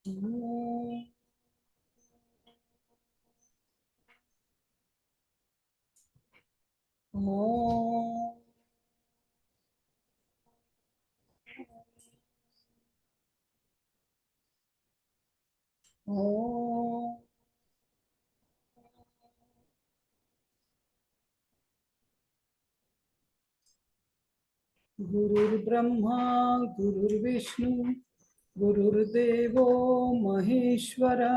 ओम ओम ओम गुरुर्ब्रह्मा गुरुर्विष्णू गुरुर्देवो महेश्वरा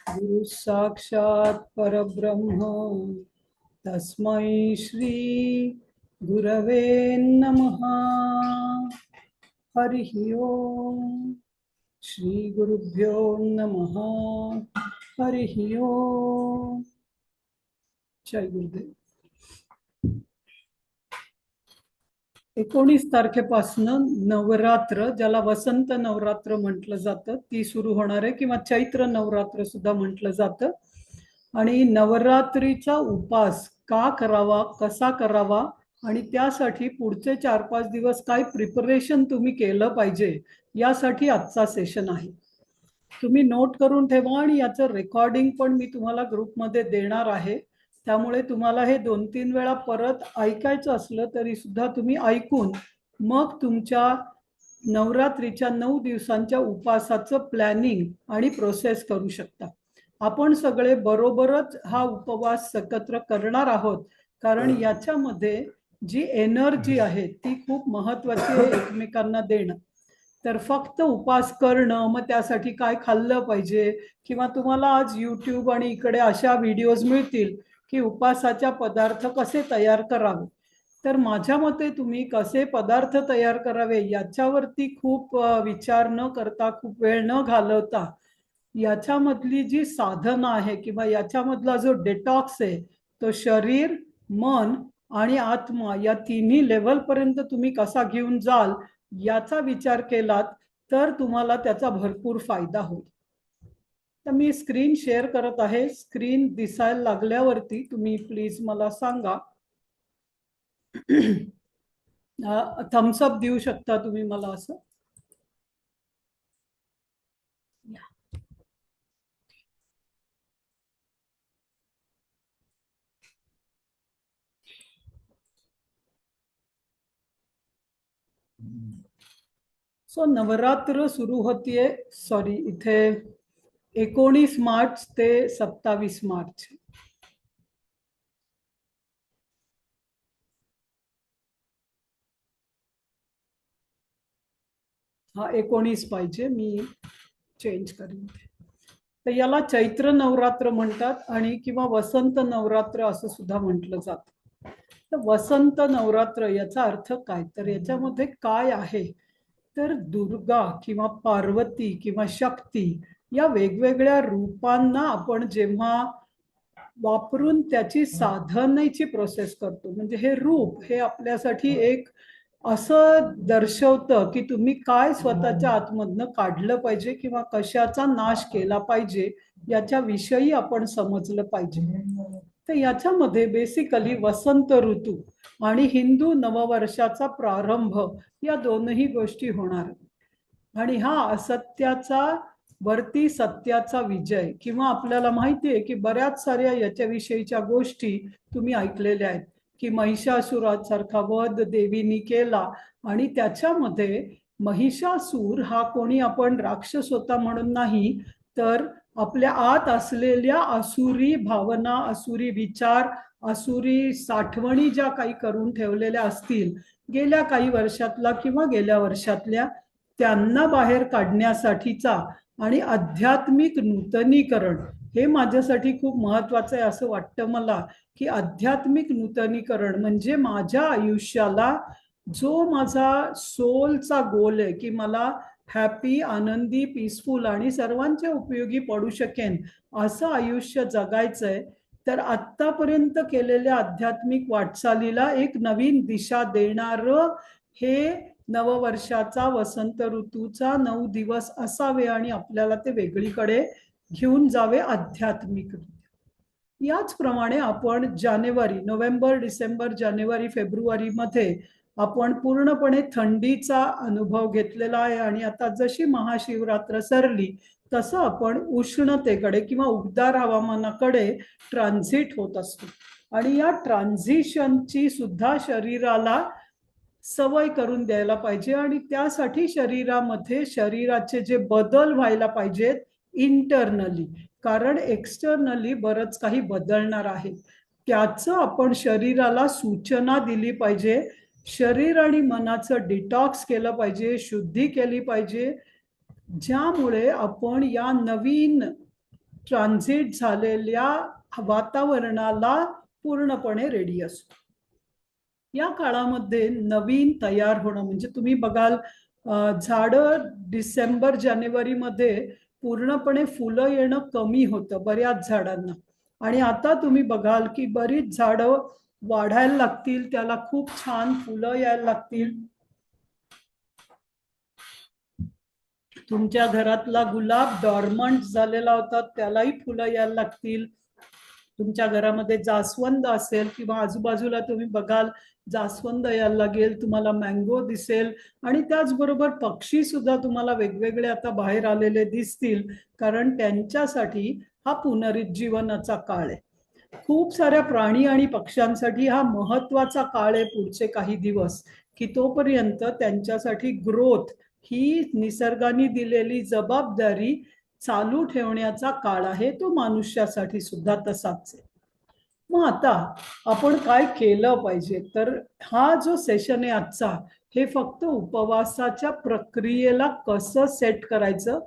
गुरु साक्षात परब्रह्म तस्मै श्री गुरवे नमः। हरि ओम श्री गुरुभ्यो नमः। हरि ओम। जय गुरुदेव। 19 तारखेपासून नवरात्र, ज्याला वसंत नवरात्र म्हटलं जातं, ती सुरू होणार आहे किंवा चैत्र नवरात्र सुद्धा म्हटलं जातं. आणि नवरात्रीचा उपास का करावा, कसा करावा आणि त्यासाठी पुढचे 4-5 दिवस काय प्रिपरेशन तुम्ही केलं पाहिजे, यासाठी आजचा सेशन आहे. तुम्ही नोट करून ठेवा आणि याचं रेकॉर्डिंग पण मी तुम्हाला ग्रुपमध्ये देणार आहे. त्यामुळे तुम्हाला हे 2-3 वेळा परत ऐकायचं असलं तरी सुद्धा तुम्ही ऐकून मग तुमच्या नवरात्रीच्या 9 दिवसांच्या उपासाचं प्लॅनिंग आणि प्रोसेस करू शकता. आपण सगळे बरोबरच हा उपवास एकत्र करणार आहोत, कारण याच्यामध्ये जी एनर्जी आहे ती खूप महत्वाची आहे एकमेकांना देणं. तर फक्त उपास करणं, मग त्यासाठी काय खाल्लं पाहिजे, किंवा तुम्हाला आज यूट्यूब आणि इकडे अशा व्हिडिओज मिळतील की उपासाच्या पदार्थ कसे तयार करावे, तर माझ्या मते तुम्ही कसे पदार्थ तयार करावे याच्यावरती खूप विचार न करता, खूप वेळ न घालवता, याच्यामधली जी साधना आहे किंवा याच्यामधला जो डेटॉक्स आहे, तो शरीर, मन आणि आत्मा या तिन्ही लेवल पर्यंत तुम्ही कसा घेऊन जाल याचा विचार केलात तर तुम्हाला त्याचा भरपूर फायदा होईल. तर मी स्क्रीन शेअर करत आहे. स्क्रीन दिसायला लागल्यावरती तुम्ही प्लीज मला सांगा. थम्सअप देऊ शकता तुम्ही मला असं. सो नवरात्र सुरू होतीये, सॉरी इथे 19 मार्च ते 27 मार्च. हा 19 पाहिजे, मी चेंज करेन. तर याला चैत्र नवरात्र म्हणतात आणि किंवा वसंत नवरात्र असं सुद्धा म्हटलं जातं. तर वसंत नवरात्र याचा अर्थ काय, तर याच्यामध्ये काय आहे, तर दुर्गा किंवा पार्वती किंवा शक्ती या वेगवेगळ्या रूपांना आपण जेव्हा वापरून त्याची साधनेची प्रोसेस करतो, म्हणजे हे रूप हे आपल्यासाठी एक असं दर्शवतं की तुम्ही काय स्वतःच्या आतमधनं काढलं पाहिजे किंवा कशाचा नाश केला पाहिजे याच्या विषयी आपण समजलं पाहिजे. तर याच्यामध्ये बेसिकली वसंत ऋतू आणि हिंदू नववर्षाचा प्रारंभ या दोनही गोष्टी होणार. आणि हा असत्याचा वरती सत्याचा विजय, किंवा आपल्याला माहिती आहे की बऱ्याच साऱ्या याच्याविषयीच्या गोष्टी तुम्ही ऐकलेल्या आहेत की महिषासुरासारखा वध देवीनी केला, आणि त्याच्यामध्ये महिषासूर हा कोणी आपण राक्षस होता म्हणून नाही, तर आपल्या आत असलेल्या असुरी भावना, असुरी विचार, असुरी साठवणी ज्या काही करून ठेवलेल्या असतील गेल्या काही वर्षातला किंवा गेल्या वर्षातल्या, त्यांना बाहेर काढण्यासाठीचा आणि आध्यात्मिक नूतनीकरण हे माझ्यासाठी खूप महत्वाचं आहे असं वाटतं मला. की आध्यात्मिक नूतनीकरण म्हणजे माझ्या आयुष्याला जो माझा सोलचा गोल आहे की मला हॅपी, आनंदी, पीसफुल आणि सर्वांच्या उपयोगी पडू शकेन असं आयुष्य जगायचंय, तर आत्तापर्यंत केलेल्या आध्यात्मिक वाटचालीला एक नवीन दिशा देणारं हे नववर्षाचा वसंत ऋतूचा 9 दिवस असावे आणि आपल्याला ते वेगळीकडे घेऊन जावे आध्यात्मिक. याचप्रमाणे आपण जानेवारी, नोव्हेंबर, डिसेंबर, जानेवारी, फेब्रुवारी मध्ये आपण पूर्णपणे थंडीचा अनुभव घेतलेला आहे आणि आता जशी महाशिवरात्र सरली तसं आपण उष्णतेकडे किंवा उबदार हवामानाकडे ट्रान्झिट होत असतो आणि या ट्रान्झिशनची सुद्धा शरीराला सवय करून द्यायला पाहिजे आणि त्यासाठी शरीरामध्ये शरीराचे जे बदल व्हायला पाहिजेत इंटरनली, कारण एक्सटर्नली बरंच काही बदलणार आहे, त्याचं आपण शरीराला सूचना दिली पाहिजे. शरीर आणि मनाचं डिटॉक्स केलं पाहिजे, शुद्धी केली पाहिजे, ज्यामुळे आपण या नवीन ट्रान्झिट झालेल्या वातावरणाला पूर्णपणे रेडी असतो. या काळामध्ये नवीन तयार होणं म्हणजे तुम्ही बघाल झाडं डिसेंबर जानेवारीमध्ये पूर्णपणे फुलं येणं कमी होतं बऱ्याच झाडांना आणि आता तुम्ही बघाल की बरीच झाडं वाढायला लागतील, त्याला खूप छान फुलं यायला लागतील. तुमच्या घरातला गुलाब डॉर्मंट झालेला होता त्यालाही फुलं यायला लागतील. तुमच्या घरामध्ये जास्वंद असेल किंवा आजूबाजूला तुम्ही बघाल जास्वंद यायला लागेल, तुम्हाला मँगो दिसेल आणि त्याचबरोबर पक्षी सुद्धा तुम्हाला वेगवेगळे आता बाहेर आलेले दिसतील, कारण त्यांच्यासाठी हा पुनरुज्जीवनाचा काळ आहे. खूप साऱ्या प्राणी आणि पक्ष्यांसाठी हा महत्वाचा काळ आहे पुढचे काही दिवस, की तोपर्यंत त्यांच्यासाठी ग्रोथ ही निसर्गाने दिलेली जबाबदारी चालू ठेवण्याचा काळ आहे, तो मनुष्यासाठी सुद्धा तसाच आहे. मग आता आपण काय केलं पाहिजे, तर हा जो सेशन आहे आजचा, हे फक्त उपवासाच्या प्रक्रियेला कसं सेट करायचं,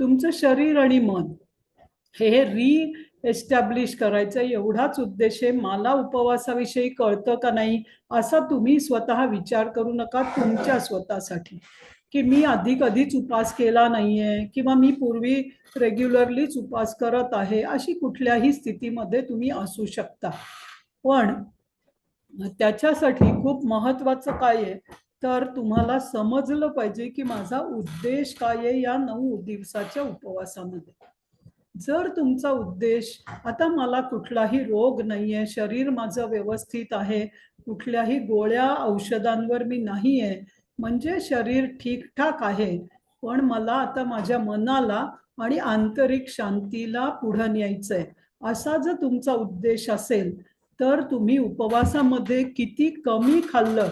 तुमचं शरीर आणि मन हे री एस्टॅब्लिश करायचं एवढाच उद्देश आहे. मला उपवासाविषयी कळतं का नाही असा तुम्ही स्वतः विचार करू नका तुमच्या स्वतःसाठी, की मी आधी कधीच उपास केला नाहीये किंवा मी पूर्वी रेग्युलरलीच उपास करत आहे, अशी कुठल्याही स्थितीमध्ये तुम्ही असू शकता. पण त्याच्यासाठी खूप महत्वाचं काय आहे, तर तुम्हाला समजलं पाहिजे की माझा उद्देश काय आहे या 9 दिवसाच्या उपवासामध्ये. जर तुमचा उद्देश आता मला कुठलाही रोग नाहीये, शरीर माझं व्यवस्थित आहे, कुठल्याही गोळ्या औषधांवर मी नाहीये, म्हणजे शरीर ठीकठाक आहे, पण मला आता माझ्या मनाला आणि आंतरिक शांतीला पुढे न्यायचंय, असा जर तुमचा उद्देश असेल तर तुम्ही उपवासामध्ये किती कमी खाल्लं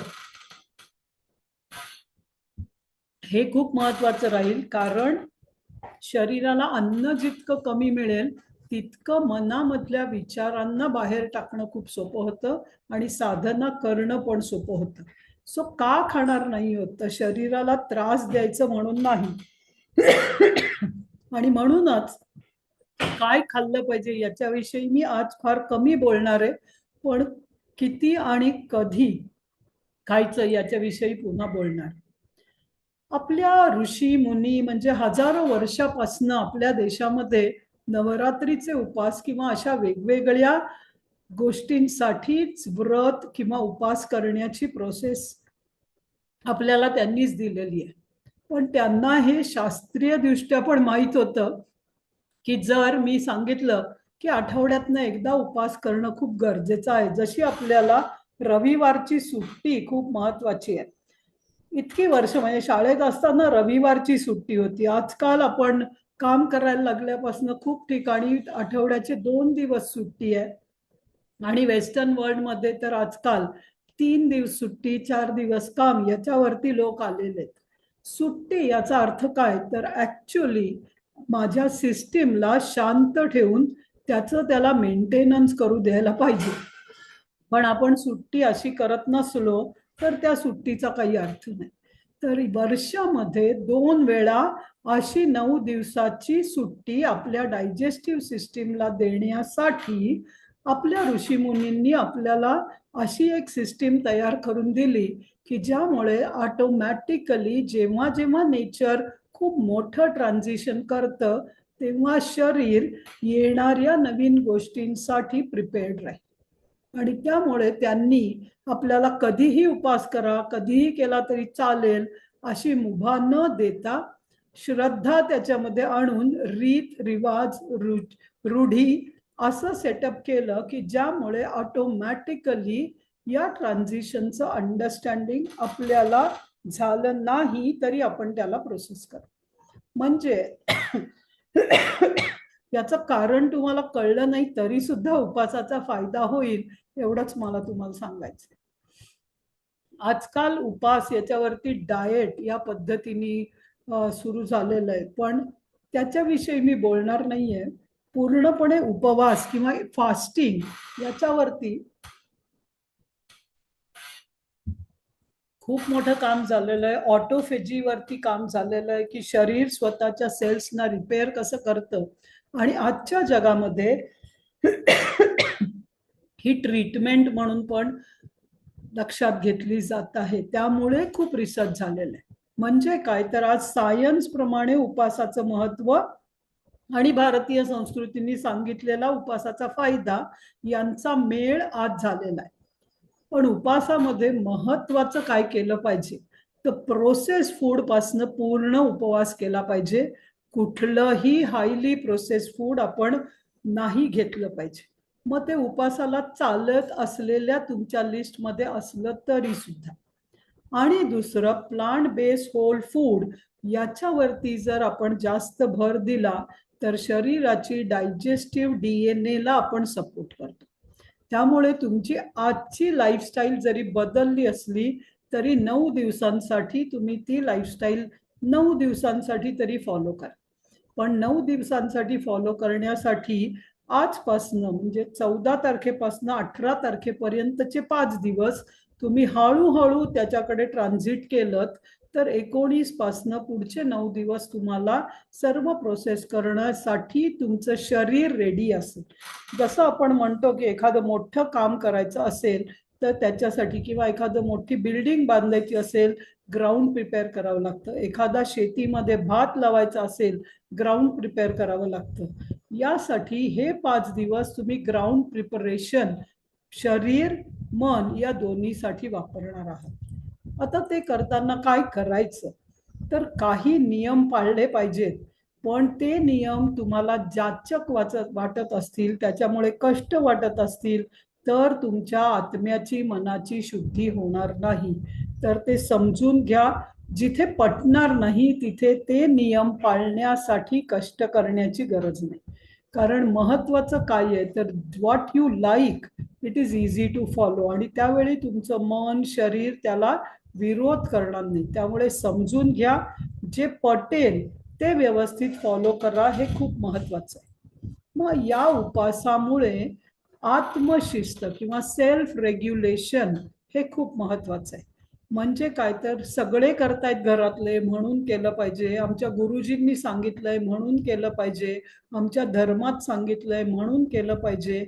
हे खूप महत्वाचं राहील, कारण शरीराला अन्न जितकं कमी मिळेल तितकं मनामधल्या विचारांना बाहेर टाकणं खूप सोपं होतं आणि साधना करणं पण सोपं होतं. सो का खाणार नाही होत, तर शरीराला त्रास द्यायचं म्हणून नाही आणि म्हणूनच काय खाल्लं पाहिजे याच्याविषयी मी आज फार कमी बोलणार आहे, पण किती आणि कधी खायचं याच्याविषयी पुन्हा बोलणार. आपल्या ऋषी मुनी म्हणजे हजारो वर्षापासून आपल्या देशामध्ये नवरात्रीचे उपास किंवा अशा वेगवेगळ्या गोष्टींसाठीच व्रत किंवा उपास करण्याची प्रोसेस आपल्याला त्यांनीच दिलेली आहे. पण त्यांना हे शास्त्रीय दृष्ट्या पण माहित होतं की जर मी सांगितलं की आठवड्यातनं एकदा उपास करणं खूप गरजेचं आहे, जशी आपल्याला रविवारची सुट्टी खूप महत्वाची आहे, इतकी वर्ष म्हणजे शाळेत असताना रविवारची सुट्टी होती, आजकाल आपण काम करायला लागल्यापासून खूप ठिकाणी आठवड्याचे 2 दिवस सुट्टी आहे आणि वेस्टर्न वर्ल्ड मध्ये तर आजकाल 3 दिवस सुट्टी 4 दिवस काम याच्यावरती लोक आलेले आहेत. सुट्टी याचा अर्थ काय, तर ऍक्च्युअली माझ्या सिस्टीमला शांत ठेवून त्याला मेंटेनन्स करू द्यायला पाहिजे. पण आपण सुट्टी अशी करत नसलो तर त्या सुट्टीचा काही अर्थ नाही. तर वर्षामध्ये 2 वेळा अशी 9 दिवसाची सुट्टी आपल्या डायजेस्टिव्ह सिस्टीमला देण्यासाठी आपल्या ऋषीमुनींनी आपल्याला अशी एक सिस्टीम तयार करून दिली की ज्यामुळे ऑटोमॅटिकली जेव्हा जेव्हा नेचर खूप मोठं ट्रान्झिशन करतं तेव्हा शरीर येणाऱ्या नवीन गोष्टींसाठी प्रिपेअर्ड राहील आणि त्यामुळे त्यांनी आपल्याला कधीही उपास करा, कधीही केला तरी चालेल अशी मुभा न देता श्रद्धा त्याच्यामध्ये आणून रीत रिवाज रूढी असं सेटअप केलं की ज्यामुळे ऑटोमॅटिकली या ट्रान्झिशनचं अंडरस्टँडिंग आपल्याला झालं नाही तरी आपण त्याला प्रोसेस करू. म्हणजे याचं कारण तुम्हाला कळलं नाही तरी सुद्धा उपासाचा फायदा होईल एवढंच मला तुम्हाला सांगायचं. आजकाल उपास याच्यावरती डाएट या पद्धतीने सुरू झालेलं आहे, पण त्याच्याविषयी मी बोलणार नाहीये. पूर्णपणे उपवास किंवा फास्टिंग याच्यावरती खूप मोठं काम झालेलं आहे. ऑटोफेजीवरती काम झालेलं आहे की शरीर स्वतःच्या सेल्सना रिपेअर कसं करतं. आणि आजच्या जगामध्ये ही ट्रीटमेंट म्हणून पण लक्षात घेतली जात आहे. त्यामुळे खूप रिसर्च झालेलं आहे. म्हणजे काय तर आज सायन्स प्रमाणे उपासाचं महत्व आणि भारतीय संस्कृतींनी सांगितलेला उपासाचा फायदा यांचा मेळ आज झालेला आहे. पण उपासामध्ये महत्वाचं काय केलं पाहिजे तर प्रोसेस फूड पासनं पूर्ण उपवास केला पाहिजे. कुठलंही हायली प्रोसेस फूड आपण नाही घेतलं पाहिजे. मग ते उपासाला चालत असलेल्या तुमच्या लिस्टमध्ये असलं तरी सुद्धा. आणि दुसरं प्लांट बेस्ड होल फूड याच्यावरती जर आपण जास्त भर दिला तर शरीराची डायजेस्टिव्ह DNA ला आपण सपोर्ट करतो. त्यामुळे तुमची आजची लाईफस्टाईल जरी बदलली असली तरी 9 दिवसांसाठी तुम्ही ती लाईफस्टाईल 9 दिवसांसाठी तरी फॉलो करा. पण 9 दिवसांसाठी फॉलो करण्यासाठी आजपासनं म्हणजे 14 तारखेपासनं 18 तारखेपर्यंतचे 5 दिवस तुम्ही हळूहळू त्याच्याकडे ट्रान्झिट केलं तर 19 पासनं पुढचे 9 दिवस तुम्हाला सर्व प्रोसेस करण्यासाठी तुमचं शरीर रेडी असेल. जसं आपण म्हणतो की एखादं मोठं काम करायचं असेल तर त्याच्यासाठी किंवा एखादं मोठी बिल्डिंग बांधायची असेल ग्राउंड प्रिपेअर करावं लागतं. एखादा शेतीमध्ये भात लावायचा असेल ग्राउंड प्रिपेअर करावं लागतं. यासाठी हे 5 दिवस तुम्ही ग्राउंड प्रिपरेशन शरीर मन या दोन्हीसाठी वापरणार आहात. आता ते करताना काय करायचं तर काही नियम पाळले पाहिजेत. पण ते नियम तुम्हाला जाचक वाटत असतील त्याच्यामुळे कष्ट वाटत असतील तर तुमच्या आत्म्याची मनाची शुद्धी होणार नाही. तर ते समजून घ्या. जिथे पटणार नाही तिथे ते नियम पाळण्यासाठी कष्ट करण्याची गरज नाही. कारण महत्वाचं काय आहे तर what you like it is easy to follow. आणि त्यावेळी तुमचं मन शरीर त्याला विरोध करणार नाही. त्यामुळे समजून घ्या. जे पटेल ते व्यवस्थित फॉलो करा. हे खूप महत्वाचं आहे. मग या उपासामुळे आत्मशिस्त किंवा सेल्फ रेग्युलेशन हे खूप महत्वाचं आहे. म्हणजे काय तर सगळे करतायत घरातले म्हणून केलं पाहिजे, आमच्या गुरुजींनी सांगितलंय म्हणून केलं पाहिजे, आमच्या धर्मात सांगितलंय म्हणून केलं पाहिजे,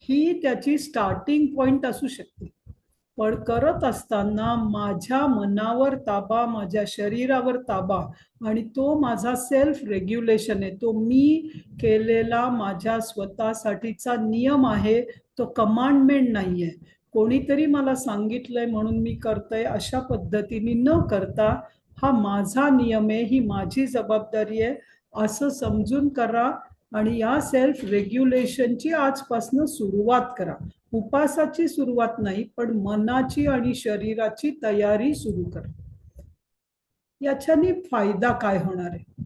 ही त्याची स्टार्टिंग पॉइंट असू शकते. पण करत असताना माझ्या मनावर ताबा माझ्या शरीरावर ताबा आणि तो माझा सेल्फ रेग्युलेशन आहे. तो मी केलेला माझ्या स्वतःसाठीचा नियम आहे. तो कमांडमेंट नाहीये. कोणीतरी मला सांगितलंय म्हणून मी करतोय अशा पद्धतीने न करता हा माझा नियम आहे, ही माझी जबाबदारी आहे असं समजून करा. आणि या सेल्फ रेग्युलेशनची आजपासून सुरुवात करा. उपासाची सुरुवात नाही पण मनाची आणि शरीराची तयारी सुरू करा. याच्याने फायदा काय होणार आहे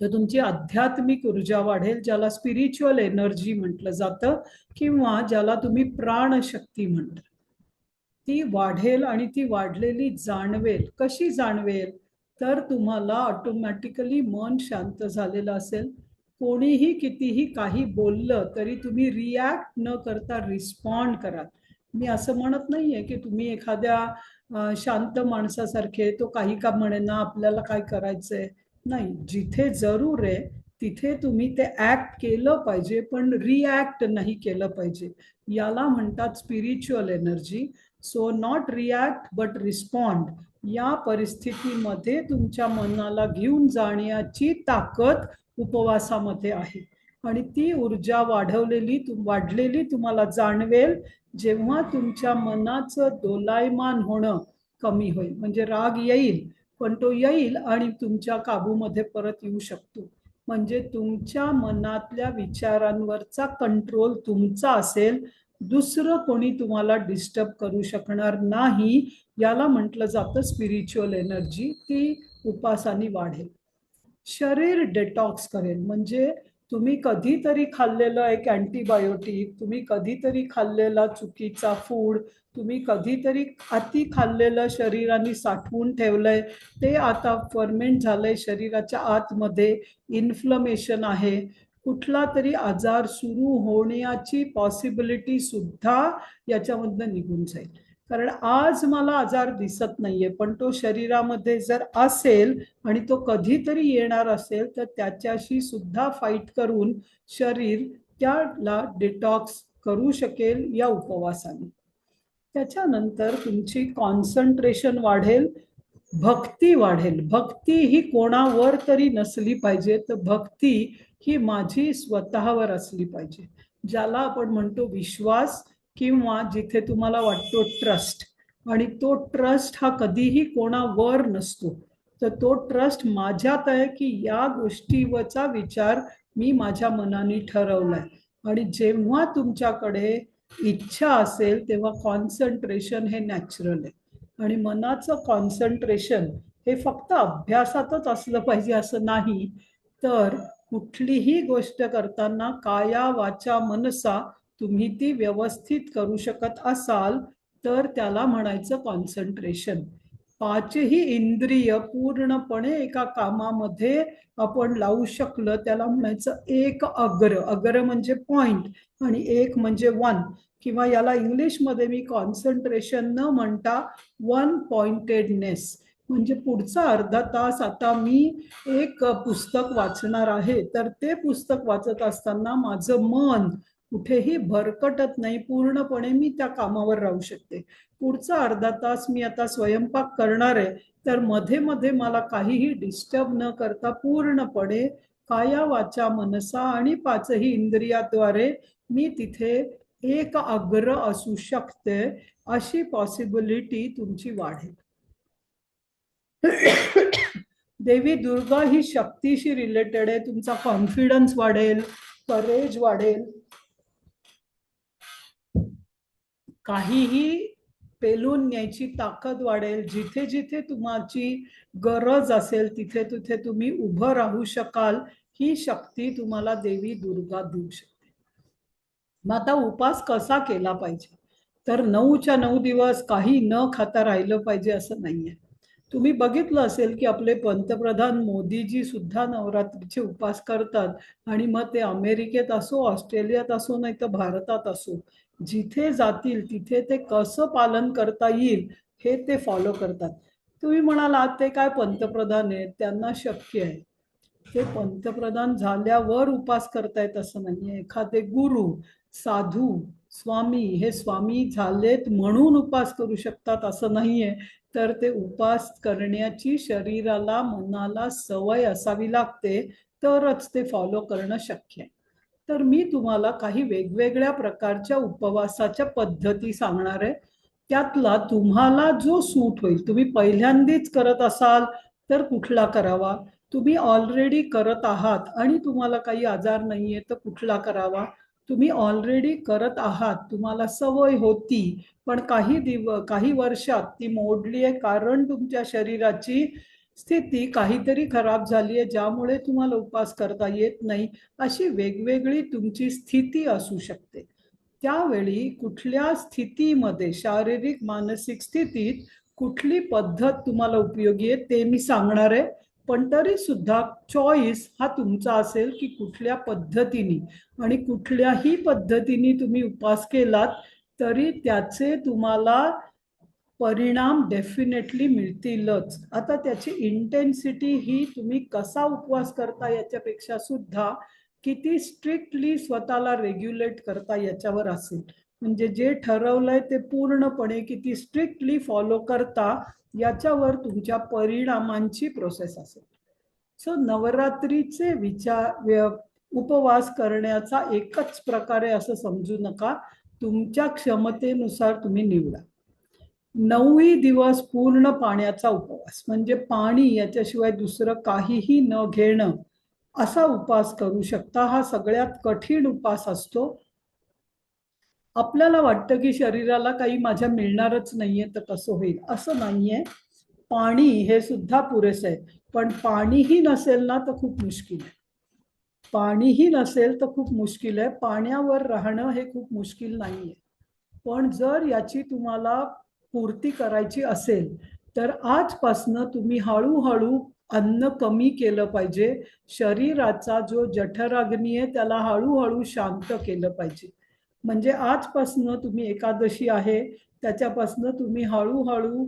तर तुमची आध्यात्मिक ऊर्जा वाढेल ज्याला स्पिरिच्युअल एनर्जी म्हटलं जातं किंवा ज्याला तुम्ही प्राणशक्ती म्हणता ती वाढेल. आणि ती वाढलेली जाणवेल. कशी जाणवेल तर तुम्हाला ऑटोमॅटिकली मन शांत झालेलं असेल. कोणीही कितीही काही बोललं तरी तुम्ही रिॲक्ट न करता रिस्पॉन्ड कराल. मी असं म्हणत नाहीये की तुम्ही एखाद्या शांत माणसासारखे तो काही का म्हणेना आपल्याला काय करायचंय. नाही, जिथे जरूर आहे तिथे तुम्ही ते ऍक्ट केलं पाहिजे पण रिॲक्ट नाही केलं पाहिजे. याला म्हणतात spiritual energy. So not react but respond. या परिस्थितीमध्ये तुमच्या मनाला घेऊन जाण्याची ताकद उपवासामध्ये आहे. आणि ती ऊर्जा वाढलेली तुम्हाला जाणवेल जेव्हा तुमच्या मनाचं दोलायमान होणं कमी होईल. म्हणजे राग येईल पण तो येईल आणि तुमच्या काबूमध्ये परत येऊ शकतो. म्हणजे तुमच्या मनातल्या विचारांवरचा कंट्रोल तुमचा असेल दुसरं कोणी तुम्हाला डिस्टर्ब करू शकणार नाही. याला म्हटलं जातं स्पिरिच्युअल एनर्जी. ती उपासाने वाढेल. शरीर डिटॉक्स करेल. म्हणजे तुम्ही कधीतरी खाल्लेलं एक अँटीबायोटिक, तुम्ही कधीतरी खाल्लेला चुकीचा फूड, तुम्ही कधीतरी अति खाल्लेलं शरीराने साठवून ठेवलंय, ते आता फर्मेंट झालंय शरीराच्या आतमध्ये, इन्फ्लमेशन आहे, कुठला तरी आजार सुरू होण्याची पॉसिबिलिटी सुद्धा याच्यामधनं निघून जाईल. कारण आज मला आजार दिसत नाहीये, पण तो शरीरामध्ये जर असेल आणि तो कधीतरी येणार असेल तर त्याच्याशी सुद्धा फाईट करून शरीर त्याला डिटॉक्स करू शकेल या उपवासाने. त्याच्यानंतर तुमची कॉन्सन्ट्रेशन वाढेल, भक्ती वाढेल. भक्ती ही कोणावर तरी नसली पाहिजे, तर भक्ती ही माझी स्वतःवर असली पाहिजे. ज्याला आपण म्हणतो विश्वास, किंवा जिथे तुम्हाला वाटतो ट्रस्ट. आणि तो ट्रस्ट हा कधीही कोणावर नसतो. तर तो ट्रस्ट माझ्यात आहे की या गोष्टीवरचा विचार मी माझ्या मनाने ठरवलाय. आणि जेव्हा तुमच्याकडे इच्छा असेल तेव्हा कॉन्सन्ट्रेशन हे नॅचरल आहे. आणि मनाचं कॉन्सन्ट्रेशन हे फक्त अभ्यासातच असलं पाहिजे असं नाही, तर कुठलीही गोष्ट करताना काया वाचा मनसा तुम्ही ती व्यवस्थित करू शकत असाल तर त्याला म्हणायचं कॉन्सन्ट्रेशन. पाचही इंद्रिय पूर्णपणे एका कामामध्ये आपण लावू शकलं त्याला म्हणायचं एक अग्र. अग्र म्हणजे पॉइंट आणि एक म्हणजे वन, किंवा याला इंग्लिशमध्ये मी कॉन्सन्ट्रेशन न म्हणता वन पॉइंटेडनेस. म्हणजे पुढचा अर्धा तास आता मी एक पुस्तक वाचणार आहे, तर ते पुस्तक वाचत असताना माझं मन कुठेही भरकटत नाही, पूर्णपणे मी त्या कामावर राहू शकते. पुढचा अर्धा तास मी आता स्वयंपाक करणार आहे, तर मध्ये मध्ये मला काहीही डिस्टर्ब न करता पूर्णपणे काया वाचा मनसा आणि पाचही इंद्रियाद्वारे मी तिथे एक अग्र असू शकते. अशी पॉसिबिलिटी तुमची वाढेल. देवी दुर्गा ही शक्तीशी रिलेटेड आहे. तुमचा कॉन्फिडन्स वाढेल, करेज वाढेल, काहीही पेलून न्यायची ताकद वाढेल. जिथे जिथे तुम्हाची गरज असेल तिथे तिथे तुम्ही उभं राहू शकाल. ही शक्ती तुम्हाला देवी दुर्गा देऊ शकते. मग आता उपास कसा केला पाहिजे, तर 9च्या 9 दिवस काही न खाता राहिलं पाहिजे असं नाहीये. तुम्ही बघितलं असेल की आपले पंतप्रधान मोदीजी सुद्धा नवरात्रीचे उपास करतात. आणि मग ते अमेरिकेत असो, ऑस्ट्रेलियात असो, नाही तर भारतात असो, जिथे जातील तिथे ते कसं पालन करता येईल हे ते फॉलो करतात. तुम्ही म्हणालात ते काय पंतप्रधान आहेत, त्यांना शक्य आहे. ते पंतप्रधान झाल्यावर उपास करतायत असं नाहीये. एखादे गुरु, साधू, स्वामी हे स्वामी झालेत म्हणून उपास करू शकतात असं नाहीये. तर ते उपास करण्याची शरीराला मनाला सवय असावी लागते, तरच ते फॉलो करणं शक्य आहे. तर मी तुम्हाला काही वेगवेगळ्या प्रकारच्या उपवासाच्या पद्धती सांगणार आहे. त्यातला तुम्हाला जो सूट होईल. तुम्ही पहिल्यांदाच करत असाल तर कुठला करावा, तुम्ही ऑलरेडी करत आहात आणि तुम्हाला काही आजार नाहीये तर कुठला करावा, तुम्ही ऑलरेडी करत आहात, तुम्हाला सवय होती, पण काही वर्षात ती मोडली आहे कारण तुमच्या शरीराची स्थिती काहीतरी खराब झाली आहे ज्यामुळे तुम्हाला उपवास करता येत नाही, अशी वेगवेगळी तुमची स्थिती असू शकते. त्यावेळी कुठल्या स्थितीमध्ये, शारीरिक मानसिक स्थितीत कुठली पद्धत तुम्हाला उपयोगी आहे ते मी सांगणार आहे. पण तरी सुद्धा चॉईस हा तुमचा असेल की कुठल्या पद्धतीने. आणि कुठल्याही पद्धतीने तुम्ही उपवास केलात तरी त्याचे तुम्हाला परिणाम डेफिनेटली मिळतीलच. आता त्याची इंटेन्सिटी ही तुम्ही कसा उपवास करता याच्यापेक्षा सुद्धा किती स्ट्रिक्टली स्वतःला रेग्युलेट करता याच्यावर असेल. म्हणजे जे ठरवलंय ते पूर्णपणे किती स्ट्रिक्टली फॉलो करता याच्यावर तुमच्या परिणामांची प्रोसेस असेल. सो नवरात्रीचे उपवास करण्याचा एकच प्रकारे असं समजू नका. तुमच्या क्षमतेनुसार तुम्ही निवडा. 9 दिवस पूर्ण पाण्याचा उपवास, म्हणजे पाणी याच्याशिवाय दुसरं काहीही न घेणं, असा उपवास करू शकता. हा सगळ्यात कठीण उपवास असतो. आपल्याला वाटतं की शरीराला काही माझ्या मिळणारच नाहीये तर कसं होईल, असं नाहीये. पाणी हे सुद्धा पुरेसं आहे, पण पाणीही नसेल ना तर खूप मुश्किल आहे. पाणीही नसेल तर खूप मुश्किल आहे. पाण्यावर राहणं हे खूप मुश्किल नाहीये. पण जर याची तुम्हाला पूर्ती करायची असेल तर आजपासनं तुम्ही हळूहळू अन्न कमी केलं पाहिजे. शरीराचा जो जठराग्नी आहे त्याला हळूहळू शांत केलं पाहिजे. म्हणजे आजपासनं तुम्ही एकादशी आहे त्याच्यापासनं तुम्ही हळूहळू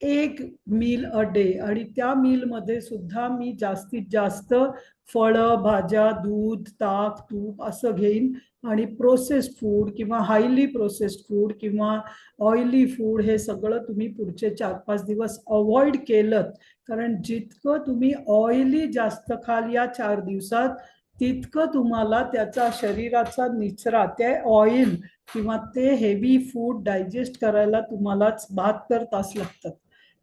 एक मील अ डे, आणि त्या मीलमध्ये सुद्धा मी जास्तीत जास्त फळं, भाज्या, दूध, ताक, तूप असं घेईन. आणि प्रोसेस्ड फूड किंवा हायली प्रोसेस्ड फूड किंवा ऑइली फूड हे सगळं तुम्ही पुढचे 4-5 दिवस अवॉइड केलं. कारण जितकं तुम्ही ऑइली जास्त खाल या 4 दिवसात, तितकं तुम्हाला त्याचा शरीराचा निचरा, ते ऑइल किंवा ते हेवी फूड डायजेस्ट करायला तुम्हालाच 72 तास लागतात.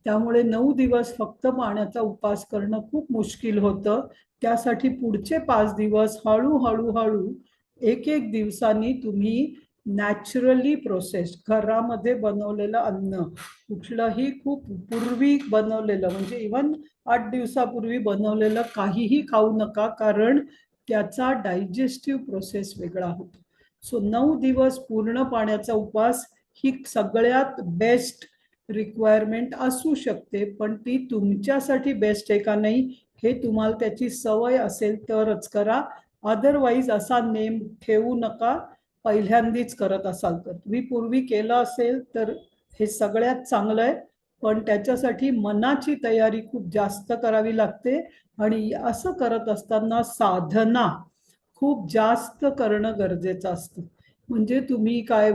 त्यामुळे 9 दिवस फक्त पाण्याचा उपास करणं खूप मुश्किल होतं. त्यासाठी पुढचे 5 दिवस हळूहळू हळू एक एक दिवसांनी तुम्ही नॅचरली प्रोसेस्ड घरामध्ये बनवलेलं अन्न, कुठलंही खूप पूर्वी बनवलेलं म्हणजे इवन 8 दिवसापूर्वी बनवलेलं काहीही खाऊ नका, कारण त्याचा डायजेस्टिव्ह प्रोसेस वेगळा होतो. सो 9 दिवस पूर्ण पाण्याचा उपवास ही सगळ्यात बेस्ट रिक्वायरमेंट असू शकते, पण ती तुमच्यासाठी बेस्ट आहे का नाही हे तुम्हाला त्याची सवय असेल तरच करा. अदरवाईज असा नेम ठेवू नका. पहिल्यांदीच करत असाल तर, तुम्ही पूर्वी केलं असेल तर हे सगळ्यात चांगलं आहे, पण त्याच्यासाठी मनाची तयारी खूप जास्त करावी लागते. आणि असं करत असताना साधना खूप जास्त करणं गरजेचं असतं. म्हणजे तुम्ही काय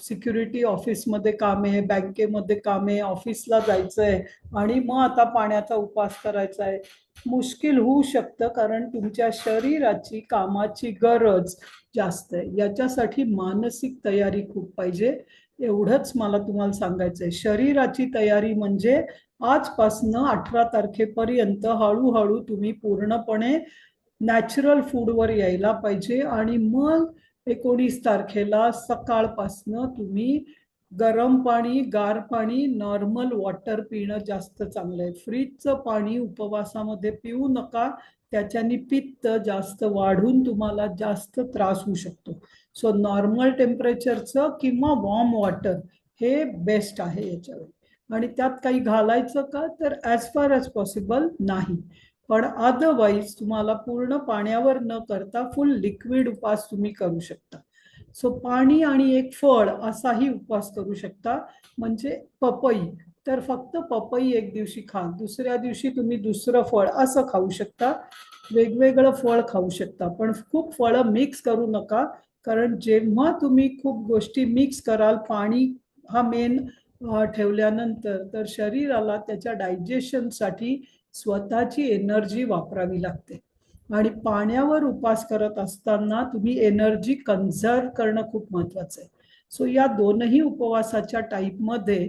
सिक्युरिटी ऑफिसमध्ये काम आहे, बँकेमध्ये काम आहे, ऑफिसला जायचंय आणि मग आता पाण्याचा उपवास करायचा आहे, मुश्किल होऊ शकतं. कारण तुमच्या शरीराची कामाची गरज जास्त आहे. याच्यासाठी मानसिक तयारी खूप पाहिजे. एवढंच मला तुम्हाला सांगायचंय. शरीराची तयारी म्हणजे आजपासनं 18 तारखेपर्यंत हळूहळू तुम्ही पूर्णपणे नॅचरल फूडवर यायला पाहिजे. आणि मग 19 तारखेला सकाळपासनं तुम्ही गरम पाणी, गार पाणी, नॉर्मल वॉटर पिणं जास्त चांगलं आहे. फ्रीजचं पाणी उपवासामध्ये पिऊ नका. त्याच्यानी पित्त जास्त वाढून तुम्हाला जास्त त्रास होऊ शकतो. सो नॉर्मल टेम्परेचरचं किंवा वॉर्म वॉटर हे बेस्ट आहे याच्यावर. आणि त्यात काही घालायचं का तर ॲज फार ॲज पॉसिबल नाही. पण अदरवाईज तुम्हाला पूर्ण पाण्यावर न करता फुल लिक्विड उपवास तुम्ही करू शकता. सो पाणी आणि एक फळ असाही उपवास करू शकता. म्हणजे पपई, तर फक्त पपई एक दिवशी खा, दुसऱ्या दिवशी तुम्ही दुसरं फळ असं खाऊ शकता. वेगवेगळं फळ खाऊ शकता, पण खूप फळं मिक्स करू नका. कारण जेव्हा तुम्ही खूप गोष्टी मिक्स कराल, पाणी हा मेन ठेवल्यानंतर, तर शरीराला त्याच्या डायजेशनसाठी स्वतःची एनर्जी वापरावी लागते. आणि पाण्यावर उपास करत असताना तुम्ही एनर्जी कन्झर्व करणं खूप महत्वाचं आहे. सो या दोनही उपवासाच्या टाईपमध्ये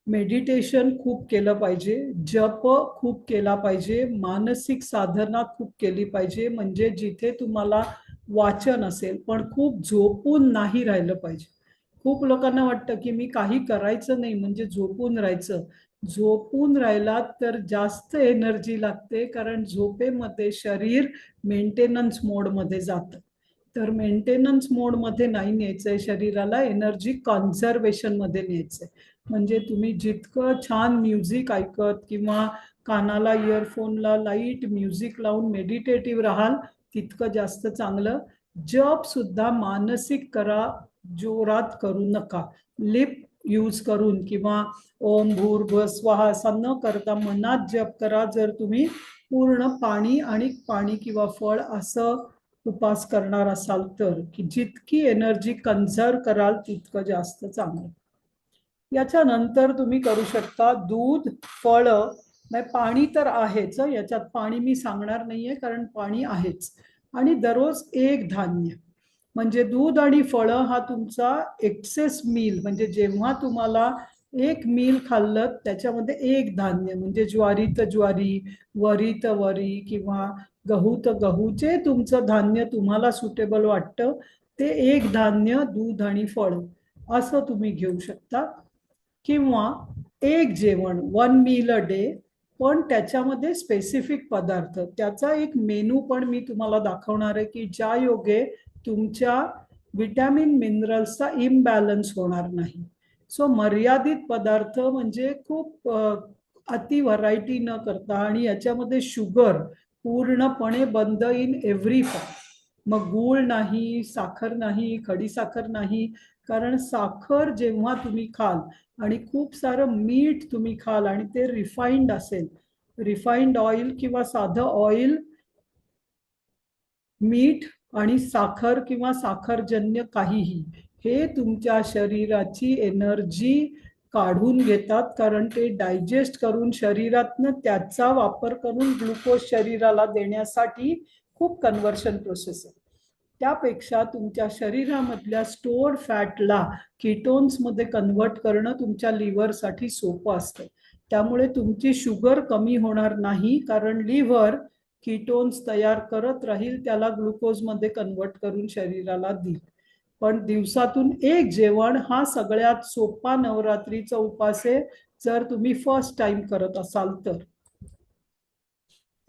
मेडिटेशन खूप केलं पाहिजे, जप खूप केला पाहिजे, मानसिक साधना खूप केली पाहिजे. म्हणजे जिथे तुम्हाला वाचन असेल, पण खूप झोपून नाही राहिलं पाहिजे. खूप लोकांना वाटतं की मी काही करायचं नाही म्हणजे झोपून राहायचं. झोपून राहिलात तर जास्त एनर्जी लागते, कारण झोपेमध्ये शरीर मेंटेनन्स मोडमध्ये जातं. तर मेंटेनन्स मोडमध्ये नाही न्यायचंय शरीराला, एनर्जी कॉन्झर्वेशनमध्ये न्यायचंय. म्हणजे तुम्ही जितकं छान म्युझिक ऐकत किंवा कानाला इयरफोनला लाईट म्युझिक लावून मेडिटेटिव्ह राहाल, तितकं जास्त चांगलं. जप सुद्धा मानसिक करा, जोरात करू नका. लिप यूज करून किंवा ओम भूर्भुवः स्वः असा न करता मनात जप करा. जर तुम्ही पूर्ण पाणी आणि पाणी किंवा फळ असं उपास करणार असाल तर, की जितकी एनर्जी कन्झर्व कराल तितकं जास्त चांगलं. याच्यानंतर तुम्ही करू शकता दूध, फळं. नाही, पाणी तर आहेच, याच्यात पाणी मी सांगणार नाहीये कारण पाणी आहेच. आणि दररोज एक धान्य, म्हणजे दूध आणि फळं हा तुमचा एक्सेस मील. म्हणजे जेव्हा तुम्हाला एक मील खाल्लं त्याच्यामध्ये एक धान्य, म्हणजे ज्वारी तर ज्वारी, वरी तर वरी किंवा गहू तर गहू, जे तुमचं धान्य तुम्हाला सुटेबल वाटतं ते एक धान्य, दूध आणि फळ असं तुम्ही घेऊ शकता. किंवा एक जेवण, 1 मील अ डे, पण त्याच्यामध्ये स्पेसिफिक पदार्थ, त्याचा एक मेनू पण मी तुम्हाला दाखवणार आहे की ज्या योगे तुमच्या विटॅमिन मिनरल्सचा इम्बॅलन्स होणार नाही. सो मर्यादित पदार्थ म्हणजे खूप अति व्हरायटी न करता, आणि याच्यामध्ये शुगर पूर्णपणे बंद इन एव्हरी फॉर्म. मग गूळ नाही, साखर नाही, खडीसाखर नाही. कारण साखर जेव्हा तुम्ही खाल आणि खूप सारं मीठ तुम्ही खाल आणि ते रिफाईंड असेल, रिफाईंड ऑइल किंवा साधं ऑइल, मीठ आणि साखर किंवा साखरजन्य काहीही, हे तुमच्या शरीराची एनर्जी काढून घेतात. कारण ते डायजेस्ट करून शरीरातनं त्याचा वापर करून ग्लुकोज शरीराला देण्यासाठी खूप कन्व्हर्शन प्रोसेस आहे. त्यापेक्षा तुमच्या शरीरामधल्या स्टोअर फॅटला कीटोन्समध्ये कन्वर्ट करणं तुमच्या लिव्हरसाठी सोपं असतं. त्यामुळे तुमची शुगर कमी होणार नाही, कारण लिव्हर कीटोन्स तयार करत राहील, त्याला ग्लुकोजमध्ये कन्वर्ट करून शरीराला देईल. पण दिवसातून एक जेवण हा सगळ्यात सोपा नवरात्रीचा उपास आहे, जर तुम्ही फर्स्ट टाइम करत असाल तर.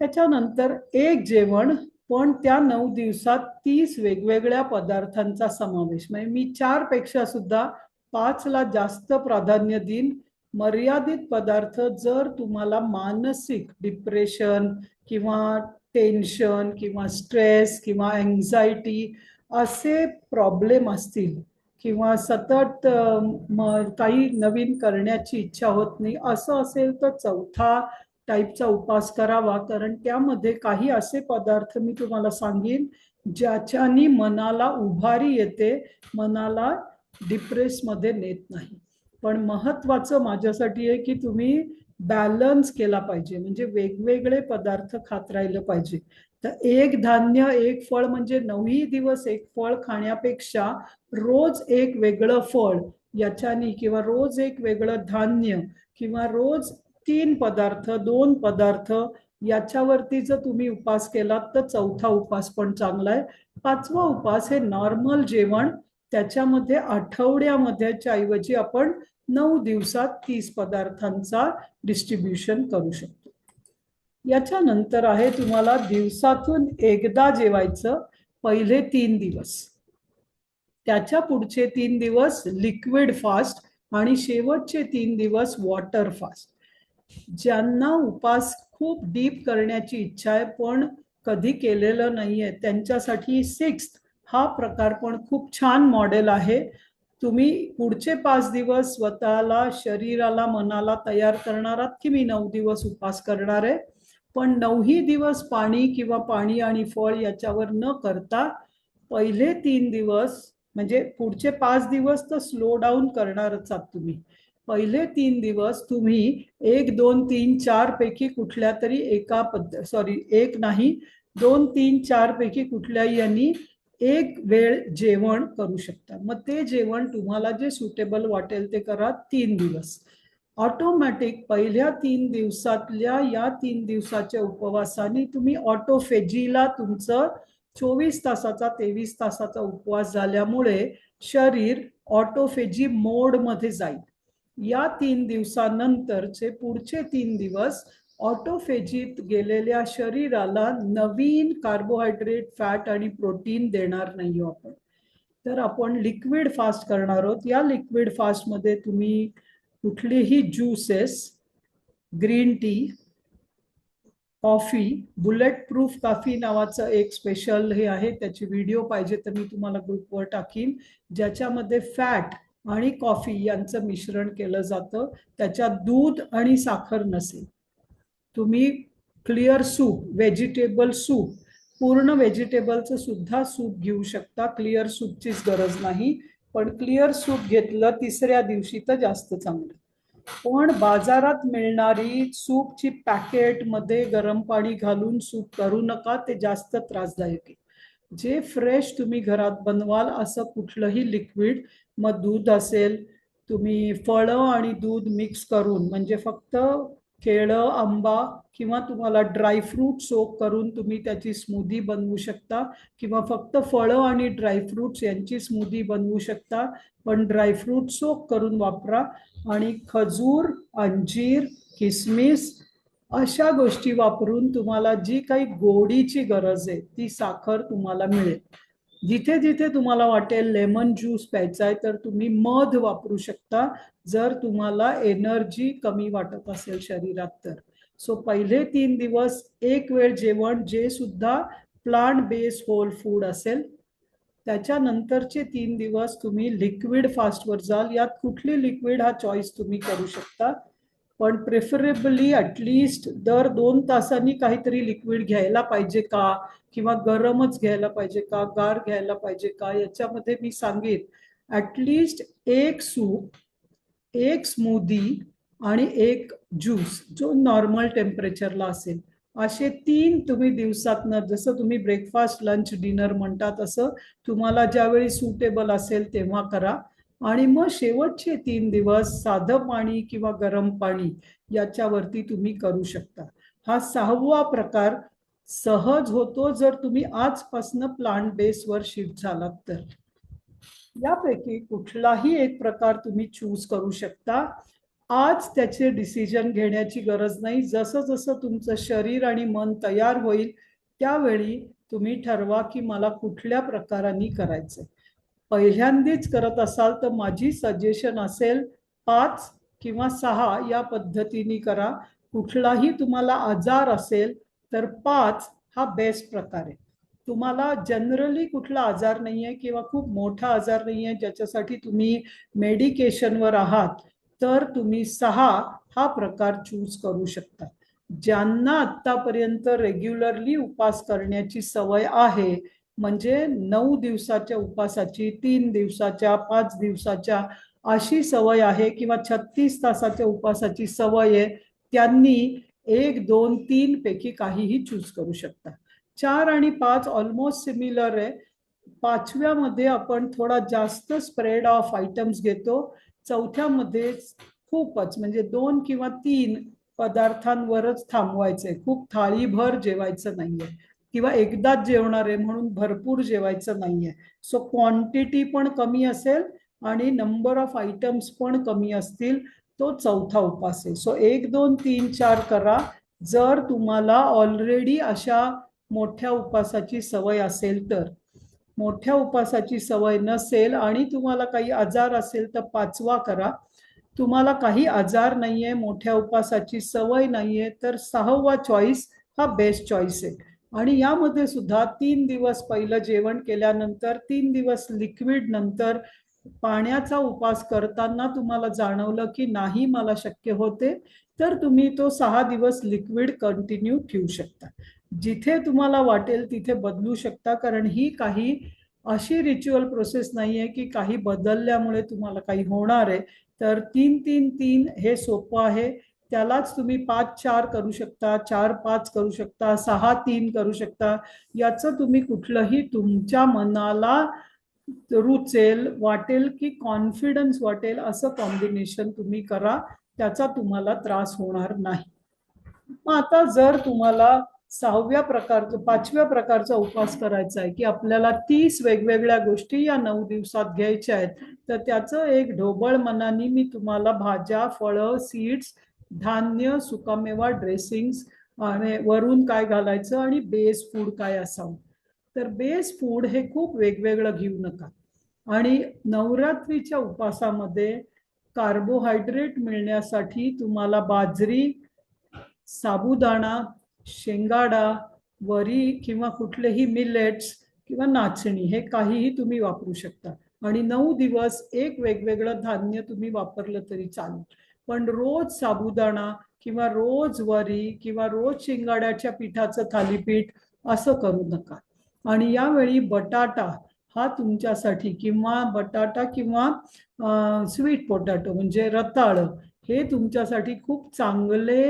त्याच्यानंतर एक जेवण, पण त्या 9 दिवसात 30 वेगवेगळ्या पदार्थांचा समावेश. म्हणजे मी 4 पेक्षा सुद्धा 5ला जास्त प्राधान्य देईन. मर्यादित पदार्थ जर तुम्हाला मानसिक डिप्रेशन किंवा टेन्शन किंवा स्ट्रेस किंवा अँझायटी असे प्रॉब्लेम असतील, किंवा सतत काही नवीन करण्याची इच्छा होत नाही असं असेल, तर चौथा टाईपचा उपास करावा. कारण त्यामध्ये काही असे पदार्थ मी तुम्हाला सांगेन ज्याच्यानी मनाला उभारी येते, मनाला डिप्रेसमध्ये नेत नाही. पण महत्वाचं माझ्यासाठी आहे की तुम्ही बॅलन्स केला पाहिजे, म्हणजे वेगवेगळे पदार्थ खात राहिलं पाहिजे. तर एक धान्य एक फळ म्हणजे 9ही दिवस एक फळ खाण्यापेक्षा रोज एक वेगळं फळ याच्यानी, किंवा रोज एक वेगळं धान्य, किंवा रोज 3 पदार्थ 2 पदार्थ याच्यावरती जर तुम्ही उपास केलात तर चौथा उपास पण चांगला आहे. 5वा उपास हे नॉर्मल जेवण, त्याच्यामध्ये आठवड्यामध्येच्या ऐवजी आपण 9 दिवसात 30 पदार्थांचा डिस्ट्रीब्युशन करू शकतो. याच्यानंतर आहे तुम्हाला दिवसातून एकदा जेवायचं पहिले 3 दिवस, त्याच्या पुढचे 3 दिवस लिक्विड फास्ट, आणि शेवटचे 3 दिवस वॉटर फास्ट. ज्यांना उपास खूप डीप करण्याची इच्छा आहे पण कधी केलेलं नाहीये, त्यांच्यासाठी 6th हा प्रकार पण खूप छान मॉडेल आहे. तुम्ही पुढचे 5 दिवस स्वतःला, शरीराला, मनाला तयार करणार आहात की मी 9 दिवस उपास करणार आहे, पण 9ही दिवस पाणी किंवा पाणी आणि फळ याच्यावर न करता पहिले 3 दिवस, म्हणजे पुढचे 5 दिवस तर स्लो डाऊन करणारच आहात तुम्ही. पहिले 3 दिवस तुम्ही 1 2 3 4 पैकी कुठल्या तरी एका एक नाही 2 3 4 पैकी कुठल्याही यांनी एक वेळ जेवण करू शकता. मग ते जेवण तुम्हाला जे सुटेबल वाटेल ते करा 3 दिवस. ऑटोमॅटिक पहिल्या 3 दिवसातल्या या 3 दिवसाच्या उपवासाने तुम्ही ऑटोफेजीला तुमचं 24 तासाचा 23 तासाचा उपवास झाल्यामुळे शरीर ऑटोफेजी मोड मध्ये जाईल. या 3 दिवसानंतरचे पुढचे 3 दिवस ऑटोफेजीत गेलेल्या शरीराला नवीन कार्बोहायड्रेट, फॅट आणि प्रोटीन देणार नाही आपण. तर आपण लिक्विड फास्ट करणार आहोत. या लिक्विड फास्ट मध्ये तुम्ही कुठलेही juices, green tea, coffee, bullet proof coffee नावाचं एक स्पेशल हे आहे, त्याची व्हिडिओ पाहिजे तर मी तुम्हाला ग्रुपवर टाकीन, ज्याच्यामध्ये फॅट आणि कॉफी यांचं मिश्रण केलं जातं. त्याच्यात दूध आणि साखर नसेल. तुम्ही क्लिअर सूप, व्हेजिटेबल सूप, पूर्ण व्हेजिटेबलचं सुद्धा सूप घेऊ शकता. क्लिअर सूपचीच गरज नाही, पण क्लिअर सूप घेतलं 3ऱ्या दिवशी तर जास्त चांगलं. पण बाजारात मिळणारी सूपची पॅकेट मध्ये गरम पाणी घालून सूप करू नका, ते जास्त त्रासदायक आहे. जे फ्रेश तुम्ही घरात बनवाल असं कुठलंही लिक्विड, मग दूध असेल, तुम्ही फळं आणि दूध मिक्स करून, म्हणजे फक्त केळं, आंबा किंवा तुम्हाला ड्रायफ्रूट सोक करून तुम्ही त्याची स्मूदी बनवू शकता किंवा फक्त फळं आणि ड्रायफ्रुट्स यांची स्मूदी बनवू शकता, पण ड्रायफ्रूट सोक करून वापरा. आणि खजूर, अंजीर, किसमिस अशा गोष्टी वापरून तुम्हाला जी काही गोडीची गरज आहे ती साखर तुम्हाला मिळेल. जिथे जिथे तुम्हाला वाटेल लेमन ज्यूस प्यायचा आहे तर तुम्ही मध वापरू शकता, जर तुम्हाला एनर्जी कमी वाटत असेल शरीरात तर. सो पहिले 3 दिवस एक वेळ जेवण जे सुद्धा प्लांट बेस्ड होल फूड असेल. त्याच्यानंतरचे 3 दिवस तुम्ही लिक्विड फास्टवर जाल. यात कुठली लिक्विड हा चॉईस तुम्ही करू शकता, पण प्रेफरेबली ॲटलिस्ट दर 2 तासांनी काहीतरी लिक्विड घ्यायला पाहिजे का, किंवा गरमच घ्यायला पाहिजे का, गार घ्यायला पाहिजे का, याच्यामध्ये मी सांगेन ॲटलिस्ट एक सूप, एक स्मूदी आणि एक ज्यूस जो नॉर्मल टेम्परेचरला असेल, असे 3 तुम्ही दिवसातनं, जसं तुम्ही ब्रेकफास्ट, लंच, डिनर म्हणता तसं तुम्हाला ज्यावेळी सुटेबल असेल तेव्हा करा. आणि मग शेवटचे 3 दिवस साधं पाणी किंवा गरम पाणी याच्यावरती तुम्ही करू शकता. हा 6वा प्रकार सहज होतो जर तुम्ही आजपासनं प्लांट बेसवर शिफ्ट झालात तर. यापैकी कुठलाही एक प्रकार तुम्ही चूज करू शकता. आज त्याचे डिसिजन घेण्याची गरज नाही. जसं जसं तुमचं शरीर आणि मन तयार होईल त्यावेळी तुम्ही ठरवा की मला कुठल्या प्रकाराने करायचंय. पहिल्यांदाच करत असाल तर माझी सजेशन असेल 5 किंवा 6 या पद्धतीने करा. कुठलाही तुम्हाला आजार असेल तर 5 हा बेस्ट प्रकार आहे. तुम्हाला जनरली कुठला आजार नाहीये किंवा खूप मोठा आजार नाहीये ज्याच्यासाठी तुम्ही मेडिकेशनवर आहात, तर तुम्ही 6 हा प्रकार चूज करू शकता. ज्यांना आतापर्यंत रेग्युलरली उपास करण्याची सवय आहे, म्हणजे 9 दिवसाच्या उपासाची, 3 दिवसाच्या, 5 दिवसाच्या अशी सवय आहे किंवा 36 तासाच्या उपासाची सवय आहे, त्यांनी 1, 2, 3 पैकी काहीही चूज करू शकता. 4 आणि 5 ऑलमोस्ट सिमिलर आहे. 5व्यामध्ये आपण थोडा जास्त स्प्रेड ऑफ आयटम्स घेतो. 4थ्यामध्ये खूपच म्हणजे 2 किंवा 3 पदार्थांवरच थांबवायचंय. खूप थाळीभर जेवायचं नाहीये किंवा एकदाच जेवणार आहे म्हणून भरपूर जेवायचं नाहीये. सो क्वांटिटी पण कमी असेल आणि नंबर ऑफ आयटम्स पण कमी असतील. तो 4था उपास आहे. सो 1, 2, 3, 4 करा. जर तुम्हाला ऑलरेडी अशा मोठ्या उपासाची सवय असेल तर. मोठ्या उपासाची सवय नसेल आणि तुम्हाला काही आजार असेल तर 5वा करा. तुम्हाला काही आजार नाहीये, मोठ्या उपासाची सवय नाहीये, तर 6वा चॉईस हा बेस्ट चॉईस आहे. आणि यामध्ये सुद्धा 3 दिवस पहिलं जेवण केल्यानंतर, 3 दिवस लिक्विड नंतर पाण्याचा उपास करताना तुम्हाला जाणवलं की नाही मला शक्य होते, तर तुम्ही तो 6 दिवस लिक्विड कंटिन्यू ठेवू शकता. जिथे तुम्हाला वाटेल तिथे बदलू शकता, कारण ही काही अशी रिच्युअल प्रोसेस नाहीये की काही बदलल्यामुळे तुम्हाला काही होणार आहे. तर 3-3-3 हे सोपं आहे. त्यालाच तुम्ही 5-4 करू शकता, 4-5 करू शकता, 6-3 करू शकता. याचं तुम्ही कुठलंही तुमच्या मनाला रुचेल, वाटेल की कॉन्फिडन्स वाटेल असं कॉम्बिनेशन तुम्ही करा. त्याचा तुम्हाला त्रास होणार नाही. मग आता जर तुम्हाला 5व्या प्रकारचा उपास करायचा आहे की आपल्याला 30 वेगवेगळ्या गोष्टी या 9 दिवसात घ्यायच्या आहेत, तर त्याचं एक ढोबळ मनाने मी तुम्हाला भाज्या, फळं, सीड्स, धान्य, सुकामेवा, ड्रेसिंग्स आणि वरून काय घालायचं आणि बेस फूड काय असावं. तर बेस फूड हे खूप वेगवेगळं घेऊ नका. आणि नवरात्रीच्या उपासामध्ये कार्बोहायड्रेट मिळण्यासाठी तुम्हाला बाजरी, साबुदाणा, शेंगाडा, वरी किंवा कुठलेही मिलेट्स किंवा नाचणी हे काहीही तुम्ही वापरू शकता. आणि 9 दिवस एक वेगवेगळं धान्य तुम्ही वापरलं तरी चालेल. पण रोज साबुदाणा किंवा रोज वरी किंवा रोज शेंगाड्याच्या पिठाचं थालीपीठ असं करू नका. आणि यावेळी बटाटा हा तुमच्यासाठी, किंवा बटाटा किंवा स्वीट पोटॅटो म्हणजे रताळं, हे तुमच्यासाठी खूप चांगले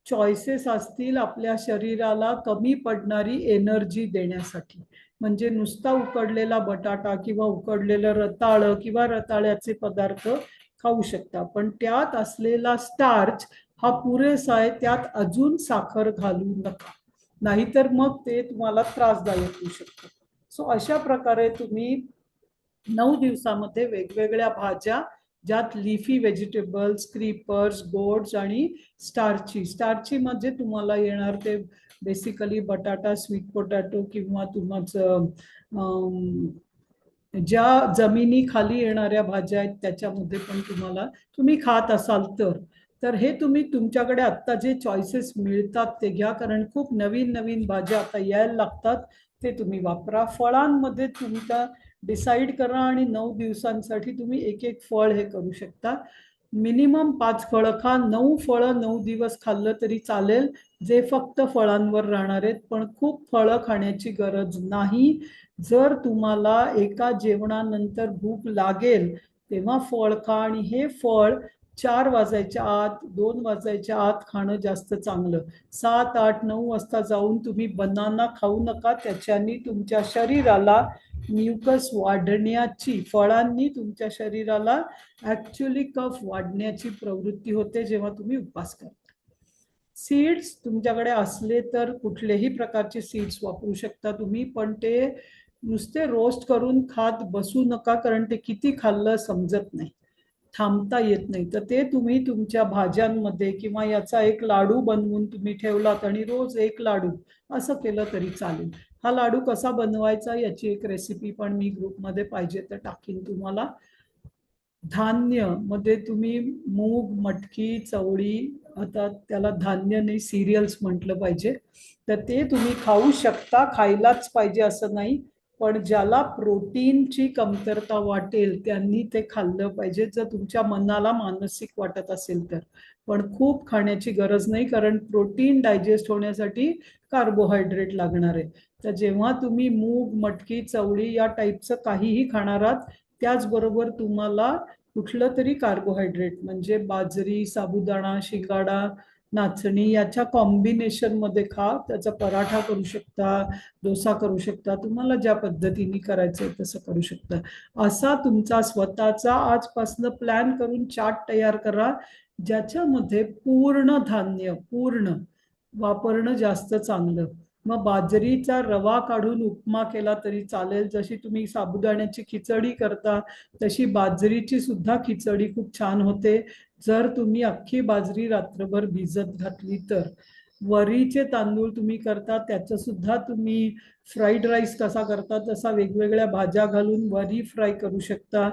चॉईसेस असतील आपल्या शरीराला कमी पडणारी एनर्जी देण्यासाठी. म्हणजे नुसता उकडलेला बटाटा किंवा उकडलेलं रताळं किंवा रताळ्याचे पदार्थ खाऊ शकता, पण त्यात असलेला स्टार्च हा पुरेसा आहे, त्यात अजून साखर घालू नका, नाहीतर मग ते तुम्हाला त्रासदायक होऊ शकतं. सो अशा प्रकारे तुम्ही 9 दिवसामध्ये वेगवेगळ्या भाज्या, ज्यात लिफी व्हेजिटेबल्स, क्रीपर्स, गोड्स आणि स्टार्ची मध्ये तुम्हाला येणार ते बेसिकली बटाटा, स्वीट पोटॅटो किंवा तुमचं ज्या जमिनी खाली येणाऱ्या भाज्या आहेत त्याच्यामध्ये पण तुम्हाला, तुम्ही खात असाल तर हे तुम्ही तुमच्याकडे आत्ता जे चॉईसेस मिळतात ते घ्या, कारण खूप नवीन नवीन भाज्या आता यायला लागतात, ते तुम्ही वापरा. फळांमध्ये तुमचा डिसाईड करा आणि 9 दिवसांसाठी तुम्ही एक एक फळ हे करू शकता. मिनिमम 5 फळं खा. 9 फळं 9 दिवस खाल्लं तरी चालेल, जे फक्त फळांवर राहणार आहेत, पण खूप फळं खाण्याची गरज नाही. जर तुम्हाला एका जेवणानंतर भूक लागेल तेव्हा फळ खा, आणि हे फळ 4 वाजायच्या आत, 2 वाजायच्या आत खाणं जास्त चांगलं. 7, 8, 9 वाजता जाऊन तुम्ही बनाना खाऊ नका, त्याच्यानी तुमच्या शरीराला म्युकस वाढण्याची, फळांनी तुमच्या शरीराला ऍक्च्युली कफ वाढण्याची प्रवृत्ती होते जेव्हा तुम्ही उपवास करता. सीड्स तुमच्याकडे असले तर कुठलेही प्रकारचे सीड्स वापरू शकता तुम्ही, पण ते नुसते रोस्ट करून खात बसू नका, कारण ते किती खाल्लं समजत नाही, थांबता येत नाही. तर ते तुम्ही तुमच्या भाज्यांमध्ये किंवा याचा एक लाडू बनवून तुम्ही ठेवलात आणि रोज एक लाडू असं केलं तरी चालेल. हा लाडू कसा बनवायचा याची एक रेसिपी पण मी ग्रुपमध्ये पाहिजे तर टाकीन तुम्हाला. धान्य मध्ये तुम्ही मूग, मटकी, चवळी, आता त्याला धान्य नाही सिरियल्स म्हटलं पाहिजे, तर ते तुम्ही खाऊ शकता, खायलाच पाहिजे असं नाही, पण ज्याला प्रोटीनची कमतरता वाटेल त्यांनी ते खाल्लं पाहिजे, जर तुमच्या मनाला मानसिक वाटत असेल तर. पण खूप खाण्याची गरज नाही, कारण प्रोटीन डायजेस्ट होण्यासाठी कार्बोहायड्रेट लागणार आहे. तर जेव्हा तुम्ही मूग, मटकी, चवळी या टाईपचं काहीही खाणार आहात, त्याचबरोबर तुम्हाला कुठलं तरी कार्बोहायड्रेट म्हणजे बाजरी, साबुदाणा, शिंगाडा, नाचणी याच्या कॉम्बिनेशन मध्ये खा. त्याचा पराठा करू शकता, डोसा करू शकता, तुम्हाला ज्या पद्धतीने करायचंय तसं करू शकता. असा तुमचा स्वतःचा आजपासून प्लॅन करून चार्ट तयार करा, ज्याच्यामध्ये पूर्ण धान्य पूर्ण वापरणं जास्त चांगलं. मग बाजरीचा रवा काढून उपमा केला तरी चालेल, जशी तुम्ही साबुदाण्याची खिचडी करता तशी बाजरीची सुद्धा खिचडी खूप छान होते, जर तुम्ही अख्खी बाजरी रात्रभर भिजत घातली तर. वरीचे तांदूळ तुम्ही करता त्याचं सुद्धा तुम्ही फ्राईड राईस कसा करता तसा वेगवेगळ्या भाज्या घालून वरी फ्राय करू शकता.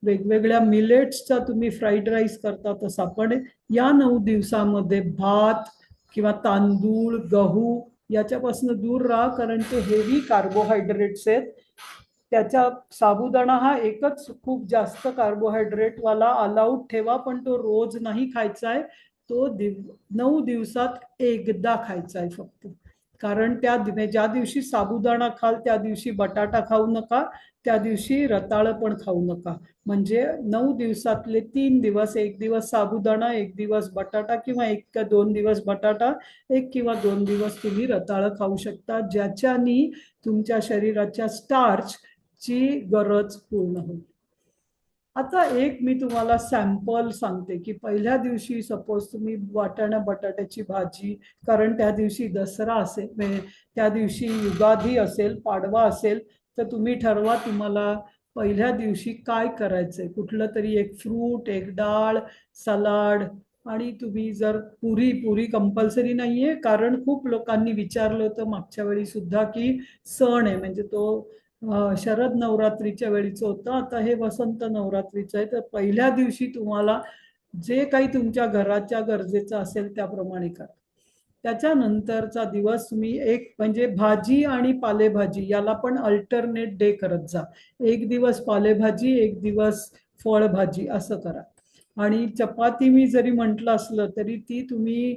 वेगवेगळ्या मिलेट्सचा तुम्ही फ्राईड राईस करता तसा. पण या 9 दिवसामध्ये भात किंवा तांदूळ, गहू याच्यापासून दूर राहा, कारण ते हेवी कार्बोहायड्रेट्स आहेत. त्याच्या साबुदाणा हा एकच खूप जास्त कार्बोहायड्रेट वाला अलाउड ठेवा, पण तो रोज नाही खायचा आहे, तो 9 दिवसात एकदा खायचा आहे फक्त. कारण ज्या दिवशी साबुदाणा खाल त्या दिवशी बटाटा खाऊ नका, त्या दिवशी रताळं पण खाऊ नका. म्हणजे 9 दिवसातले 3 दिवस, एक दिवस साबुदाणा, एक दिवस बटाटा, किंवा 1 का 2 दिवस बटाटा, 1 किंवा 2 दिवस तुम्ही रताळं खाऊ शकता, ज्याच्यानी तुमच्या शरीराच्या स्टार्च ची गरज पूर्ण होईल. आता एक मी तुम्हाला सॅम्पल सांगते की पहिल्या दिवशी सपोज तुम्ही वाटाणा बटाट्याची भाजी, कारण त्या दिवशी दसरा असेल, त्या दिवशी युगादी असेल, पाडवा असेल, तर तुम्ही ठरवा तुम्हाला पहिल्या दिवशी काय करायचंय. कुठलं तरी एक फ्रूट, एक डाळ, सलाड, आणि तुम्ही जर पुरी कंपल्सरी नाहीये, कारण खूप लोकांनी विचारलं होतं मागच्या वेळी सुद्धा की सण आहे, म्हणजे तो शरद नवरात्रीच्या वेळीचं होतं, आता हे वसंत नवरात्रीचं आहे. तर पहिल्या दिवशी तुम्हाला जे काही तुमच्या घराच्या गरजेचं असेल त्याप्रमाणे करा. त्याच्यानंतरचा दिवस तुम्ही एक म्हणजे भाजी आणि पालेभाजी याला पण अल्टरनेट डे करत जा. एक दिवस पालेभाजी, एक दिवस फळभाजी असं करा. आणि चपाती मी जरी म्हटलं असलं तरी ती तुम्ही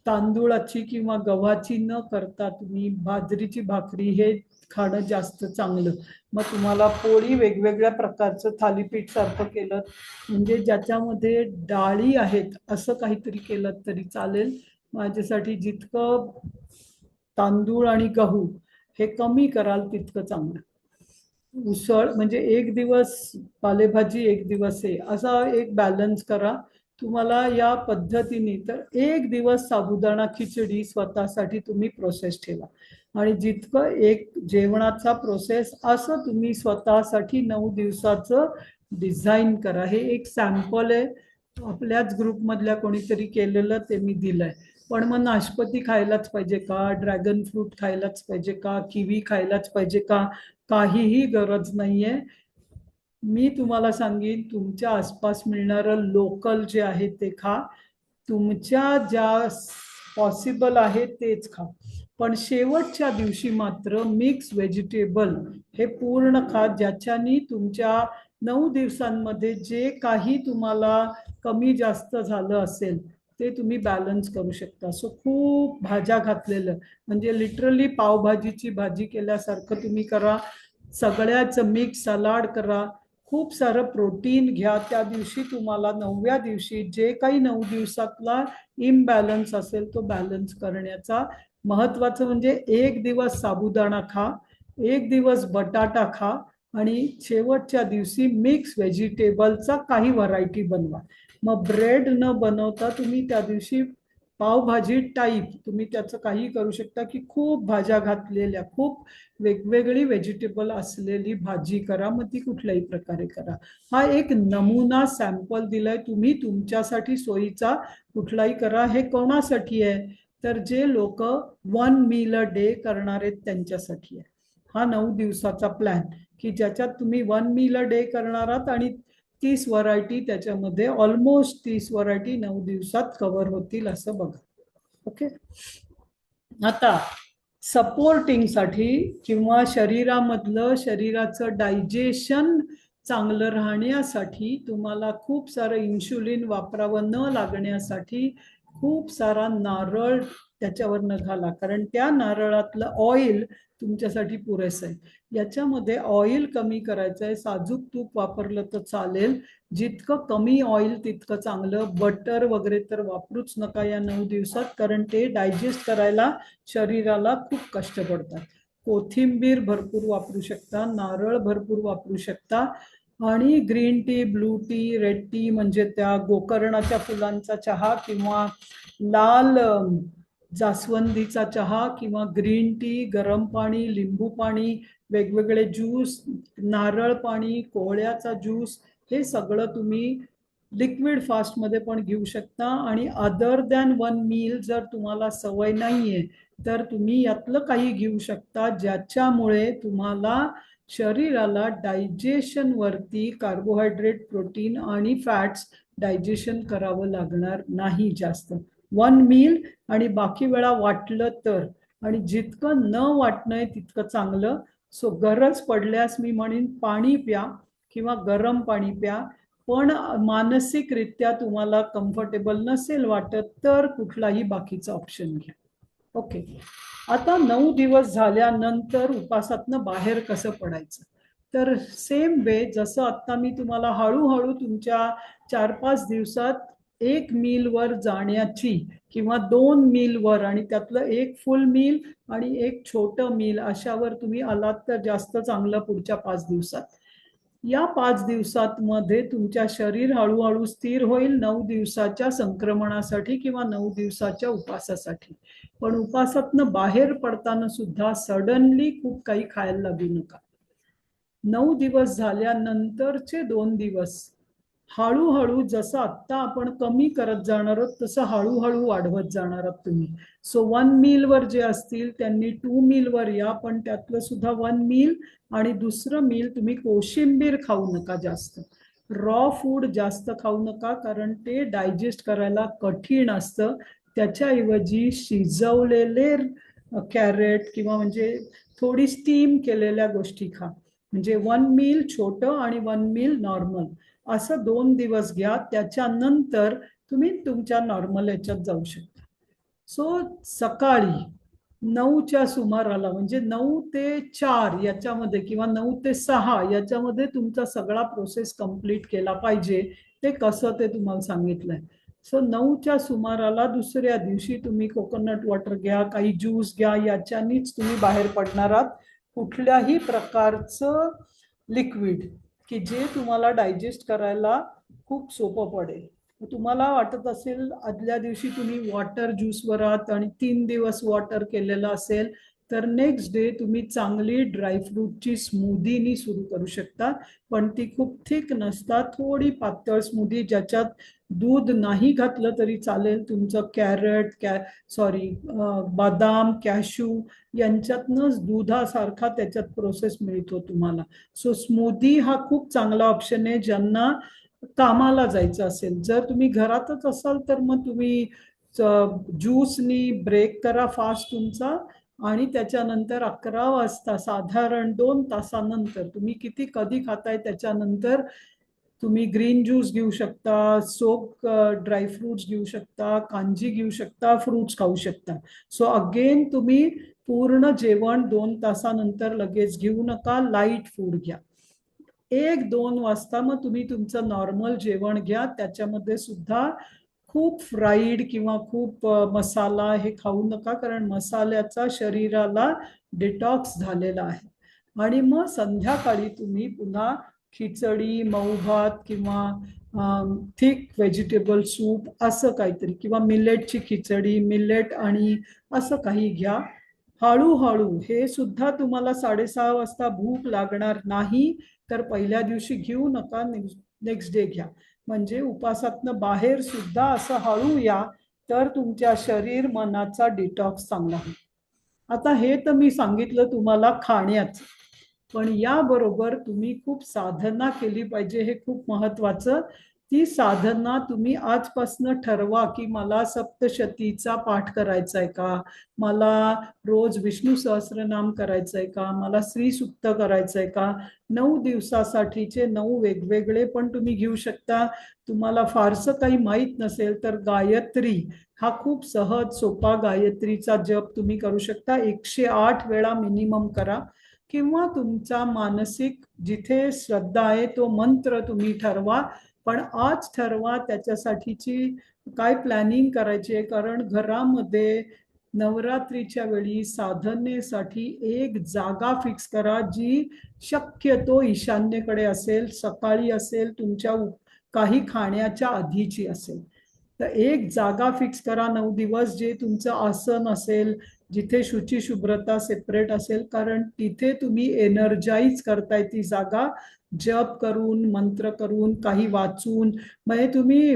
तांदूळाची किंवा गव्हाची न करता तुम्ही बाजरीची भाकरी हे खाणं जास्त चांगलं. मग तुम्हाला पोळी वेगवेगळ्या प्रकारचं थालीपीठ सारखं केलं, म्हणजे ज्याच्यामध्ये डाळी आहेत असं काहीतरी केलं तरी चालेल. माझ्यासाठी जितकं तांदूळ आणि गहू हे कमी कराल तितकं चांगलं. उसळ म्हणजे एक दिवस पालेभाजी, एक दिवस हे, असा एक बॅलन्स करा. तुम्हाला या पद्धतीने तर एक दिवस साबुदाणा खिचडी स्वतःसाठी तुम्ही प्रोसेस ठेवा आणि जितकं एक जेवणाचा प्रोसेस असं तुम्ही स्वतःसाठी 9 दिवसाचं डिझाईन करा. हे एक सॅम्पल आहे, आपल्याच ग्रुपमधल्या कोणीतरी केलेलं, ते मी दिलंय. पण मग नाशपती खायलाच पाहिजे का, ड्रॅगन फ्रूट खायलाच पाहिजे का, किवी खायलाच पाहिजे का, काहीही गरज नाहीये. मी तुम्हाला सांगेन, तुमच्या आसपास मिळणारं लोकल जे आहे ते खा, तुमच्या ज्या पॉसिबल आहे तेच खा. पण शेवटच्या दिवशी मात्र मिक्स व्हेजिटेबल हे पूर्ण खा, ज्याच्यानी तुमच्या 9 दिवसांमध्ये जे काही तुम्हाला कमी जास्त झालं असेल ते तुम्ही बॅलन्स करू शकता. सो खूप भाज्या घातलेलं म्हणजे लिटरली पावभाजीची भाजी केल्यासारखं तुम्ही करा, सगळ्याचं मिक्स सलाड करा, खूप सारं प्रोटीन घ्या. त्या दिवशी तुम्हाला 9व्या दिवशी जे काही 9 दिवसातला इम्बॅलन्स असेल तो बॅलन्स करण्याचा. महत्वाचं म्हणजे एक दिवस साबुदाणा खा, एक दिवस बटाटा खा आणि शेवटच्या दिवशी मिक्स व्हेजिटेबलचा काही व्हरायटी बनवा. मग ब्रेड न बनवता तुम्ही त्या दिवशी पावभाजी टाईप तुम्ही त्याचं काही करू शकता की खूप भाज्या घातलेल्या, खूप वेगवेगळी व्हेजिटेबल असलेली भाजी करा, मग ती कुठल्याही प्रकारे करा. हा एक नमुना सॅम्पल दिलाय, तुम्ही तुमच्यासाठी सोयीचा कुठलाही करा. हे कोणासाठी आहे तर जे लोक 1 मील अ डे करणार आहेत त्यांच्यासाठी आहे हा 9 दिवसाचा प्लॅन, की ज्याच्यात तुम्ही 1 मील अ डे करणार आहात आणि 30 व्हरायटी त्याच्यामध्ये, ऑलमोस्ट 30 व्हरायटी 9 दिवसात कव्हर होतील असं बघा. ओके. आता सपोर्टिंगसाठी किंवा शरीराचं डायजेशन चांगलं राहण्यासाठी तुम्हाला खूप सारं इन्शुलिन वापरावं न लागण्यासाठी खूप सारा नारळ त्याच्यावर घाला, कारण त्या नारळातलं ऑइल तुमच्यासाठी पुरेसं आहे. याच्यामध्ये ऑइल कमी करायचं आहे, साजूक तूप वापरलं तर चालेल, जितकं कमी ऑइल तितकं चांगलं. बटर वगैरे तर वापरूच नका या 9 दिवसात, कारण ते डायजेस्ट करायला शरीराला खूप कष्ट पडतात. कोथिंबीर भरपूर वापरू शकता, नारळ भरपूर वापरू शकता आणि green tea, blue T, red T म्हणजे त्या गोकर्णाच्या फुलांचा चहा किंवा लाल जास्वंदीचा चहा किंवा ग्रीन टी, गरम पाणी, लिंबू पाणी, वेगवेगळे ज्यूस, नारळ पाणी, कोहळ्याचा ज्यूस, हे सगळं तुम्ही लिक्विड फास्टमध्ये पण घेऊ शकता. आणि अदर दॅन 1 मील जर तुम्हाला सवय नाहीये तर तुम्ही यातलं काही घेऊ शकता, ज्याच्यामुळे तुम्हाला शरीराला डायजेशन वरती कार्बोहायड्रेट, प्रोटीन आणि फॅट्स डायजेशन करावं लागणार नाही जास्त. 1 मील आणि बाकी वेळा वाटलं तर, आणि जितकं न वाटणंय तितकं चांगलं. सो गरज पडल्यास मी म्हणेन पाणी प्या किंवा गरम पाणी प्या, पण मानसिकरित्या तुम्हाला कम्फर्टेबल नसेल वाटत तर कुठलाही बाकीचा ऑप्शन घ्या. ओके. आता 9 दिवस झाल्यानंतर उपासातनं बाहेर कसं पडायचं, तर सेम वे जसं आता मी तुम्हाला हळूहळू तुमच्या 4-5 दिवसात 1 मीलवर जाण्याची किंवा 2 मीलवर आणि त्यातलं एक फुल मील आणि एक छोटं मील अशावर तुम्ही आलात तर जास्त चांगलं पुढच्या 5 दिवसात. या 5 दिवसात मध्ये तुमच्या शरीर हळूहळू स्थिर होईल 9 दिवसाच्या संक्रमणासाठी किंवा 9 दिवसाच्या उपासासाठी. पण उपासातनं बाहेर पडताना सुद्धा सडनली खूप काही खायला लागू नका. 9 दिवस झाल्यानंतरचे 2 दिवस हळूहळू, जसं आत्ता आपण कमी करत जाणार आहोत तसं हळूहळू वाढवत जाणार आहात तुम्ही. सो 1 मीलवर जे असतील त्यांनी 2 मीलवर या, पण त्यातलं सुद्धा 1 मील आणि दुसरं मील तुम्ही कोशिंबीर खाऊ नका जास्त, रॉ फूड जास्त खाऊ नका, कारण ते डायजेस्ट करायला कठीण असतं. त्याच्याऐवजी शिजवलेले कॅरेट किंवा म्हणजे थोडी स्टीम केलेल्या गोष्टी खा. म्हणजे 1 मील छोटं आणि 1 मील नॉर्मल असं 2 दिवस घ्या, त्याच्यानंतर तुम्ही तुमच्या नॉर्मल याच्यात जाऊ शकता. सो सकाळी 9च्या सुमाराला म्हणजे 9 ते 4 याच्यामध्ये किंवा 9 ते 6 याच्यामध्ये तुमचा सगळा प्रोसेस कंप्लीट केला पाहिजे. ते कसं ते तुम्हाला सांगितलंय. सो 9च्या सुमाराला दुसऱ्या दिवशी तुम्ही कोकोनट वॉटर घ्या, काही ज्यूस घ्या, याच्यानीच तुम्ही बाहेर पडणार आहात. कुठल्याही प्रकारचं लिक्विड की जे तुम्हाला डायजेस्ट करायला खूप सोपं पडेल. तुम्हाला वाटत असेल आदल्या दिवशी तुम्ही वॉटर ज्यूसवर आहात आणि 3 दिवस वॉटर केलेलं असेल, तर नेक्स्ट डे तुम्ही चांगली ड्रायफ्रूटची स्मूदीनी सुरू करू शकता. पण ती खूप थिक नसतात, थोडी पातळ स्मूदी ज्याच्यात दूध नाही घातलं तरी चालेल. तुमचं कॅरट सॉरी बदाम कॅशू यांच्यातनंच दुधासारखा त्याच्यात प्रोसेस मिळतो तुम्हाला. सो स्मूदी हा खूप चांगला ऑप्शन आहे ज्यांना कामाला जायचं असेल. जर तुम्ही घरातच असाल तर मग तुम्ही ज्यूसनी ब्रेक करा फास्ट तुमचा आणि त्याच्यानंतर 11 वाजता साधारण 2 तासानंतर तुम्ही किती कधी खाताय त्याच्यानंतर तुम्ही ग्रीन ज्यूस घेऊ शकता, सोक ड्रायफ्रुट्स घेऊ शकता, कांजी घेऊ शकता, फ्रुट्स खाऊ शकता. सो अगेन तुम्ही पूर्ण जेवण 2 तासानंतर लगेच घेऊ नका, लाईट फूड घ्या. 1-2 वाजता मग तुम्ही तुमचं नॉर्मल जेवण घ्या. त्याच्यामध्ये सुद्धा खूप फ्राईड किंवा खूप मसाला हे खाऊ नका, कारण मसाल्याचा शरीराला डिटॉक्स झालेला आहे. आणि मग संध्याकाळी तुम्ही पुन्हा खिचडी, मऊ भात किंवा थिक व्हेजिटेबल सूप असं काहीतरी, किंवा मिलेटची खिचडी, मिलेट आणि असं काही घ्या. हळूहळू हे सुद्धा तुम्हाला 6:30 वाजता भूक लागणार नाही, तर पहिल्या दिवशी घेऊ नका, नेक्स्ट डे घ्या. म्हणजे उपासातनं बाहेर सुद्धा असं हळू या, तर तुमच्या शरीर मनाचा डिटॉक्स चांगला होईल. आता हे तर मी सांगितलं तुम्हाला खाण्याचं, पण याबरोबर तुम्ही खूप साधना केली पाहिजे, हे खूप महत्वाचं. ती साधना तुम्ही आजपासून ठरवा की मला सप्तशतीचा पाठ करायचा आहे का, मला रोज विष्णू सहस्रनाम करायचंय का, मला श्री सुक्त करायचंय का. 9 दिवसासाठीचे 9 वेगवेगळे पण तुम्ही घेऊ शकता. तुम्हाला फारसं काही माहीत नसेल तर गायत्री हा खूप सहज सोपा गायत्रीचा जप तुम्ही करू शकता. 108 वेळा मिनिमम करा, किंवा तुमचा मानसिक जिथे श्रद्धा आहे तो मंत्र तुम्ही ठरवा. पण आज ठरवा त्याच्यासाठीची काय प्लॅनिंग करायची आहे, कारण घरामध्ये नवरात्रीच्या वेळी साधनेसाठी एक जागा फिक्स करा जी शक्यतो ईशान्येकडे असेल, सकाळी असेल, तुमच्या काही खाण्याच्या आधीची असेल. तर एक जागा फिक्स करा 9 दिवस, जे तुमचं आसन असेल, जिथे शुची शुभ्रता सेपरेट असेल, कारण तिथे तुम्ही एनर्जाइज करताय ती जागा, जप करून, मंत्र करून, काही वाचून. म्हणजे तुम्ही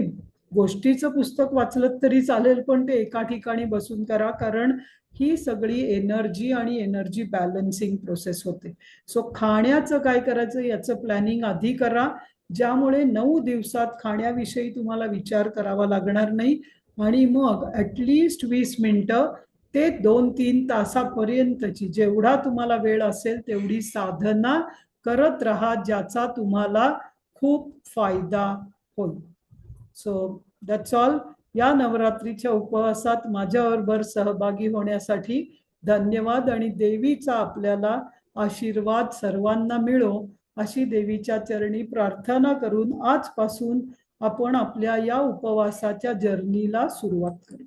गोष्टीचं पुस्तक वाचलं तरी चालेल, पण ते एका ठिकाणी बसून करा, कारण ही सगळी एनर्जी आणि एनर्जी बॅलन्सिंग प्रोसेस होते. सो खाण्याचं काय करायचं याचं प्लॅनिंग आधी करा, ज्यामुळे 9 दिवसात खाण्याविषयी तुम्हाला विचार करावा लागणार नाही. आणि मग ॲटलिस्ट 20 मिनिटं ते 2-3 तासापर्यंतची जेवढा तुम्हाला वेळ असेल तेवढी साधना करत राहा, ज्याचा तुम्हाला खूप फायदा होईल. So that's all. या नवरात्रीच्या उपवासात माझ्याबरोबर सहभागी होण्यासाठी धन्यवाद, आणि देवीचा आपल्याला आशीर्वाद सर्वांना मिळो अशी देवीच्या चरणी प्रार्थना करून आजपासून आपण आपल्या या उपवासाच्या जर्नीला सुरुवात करू.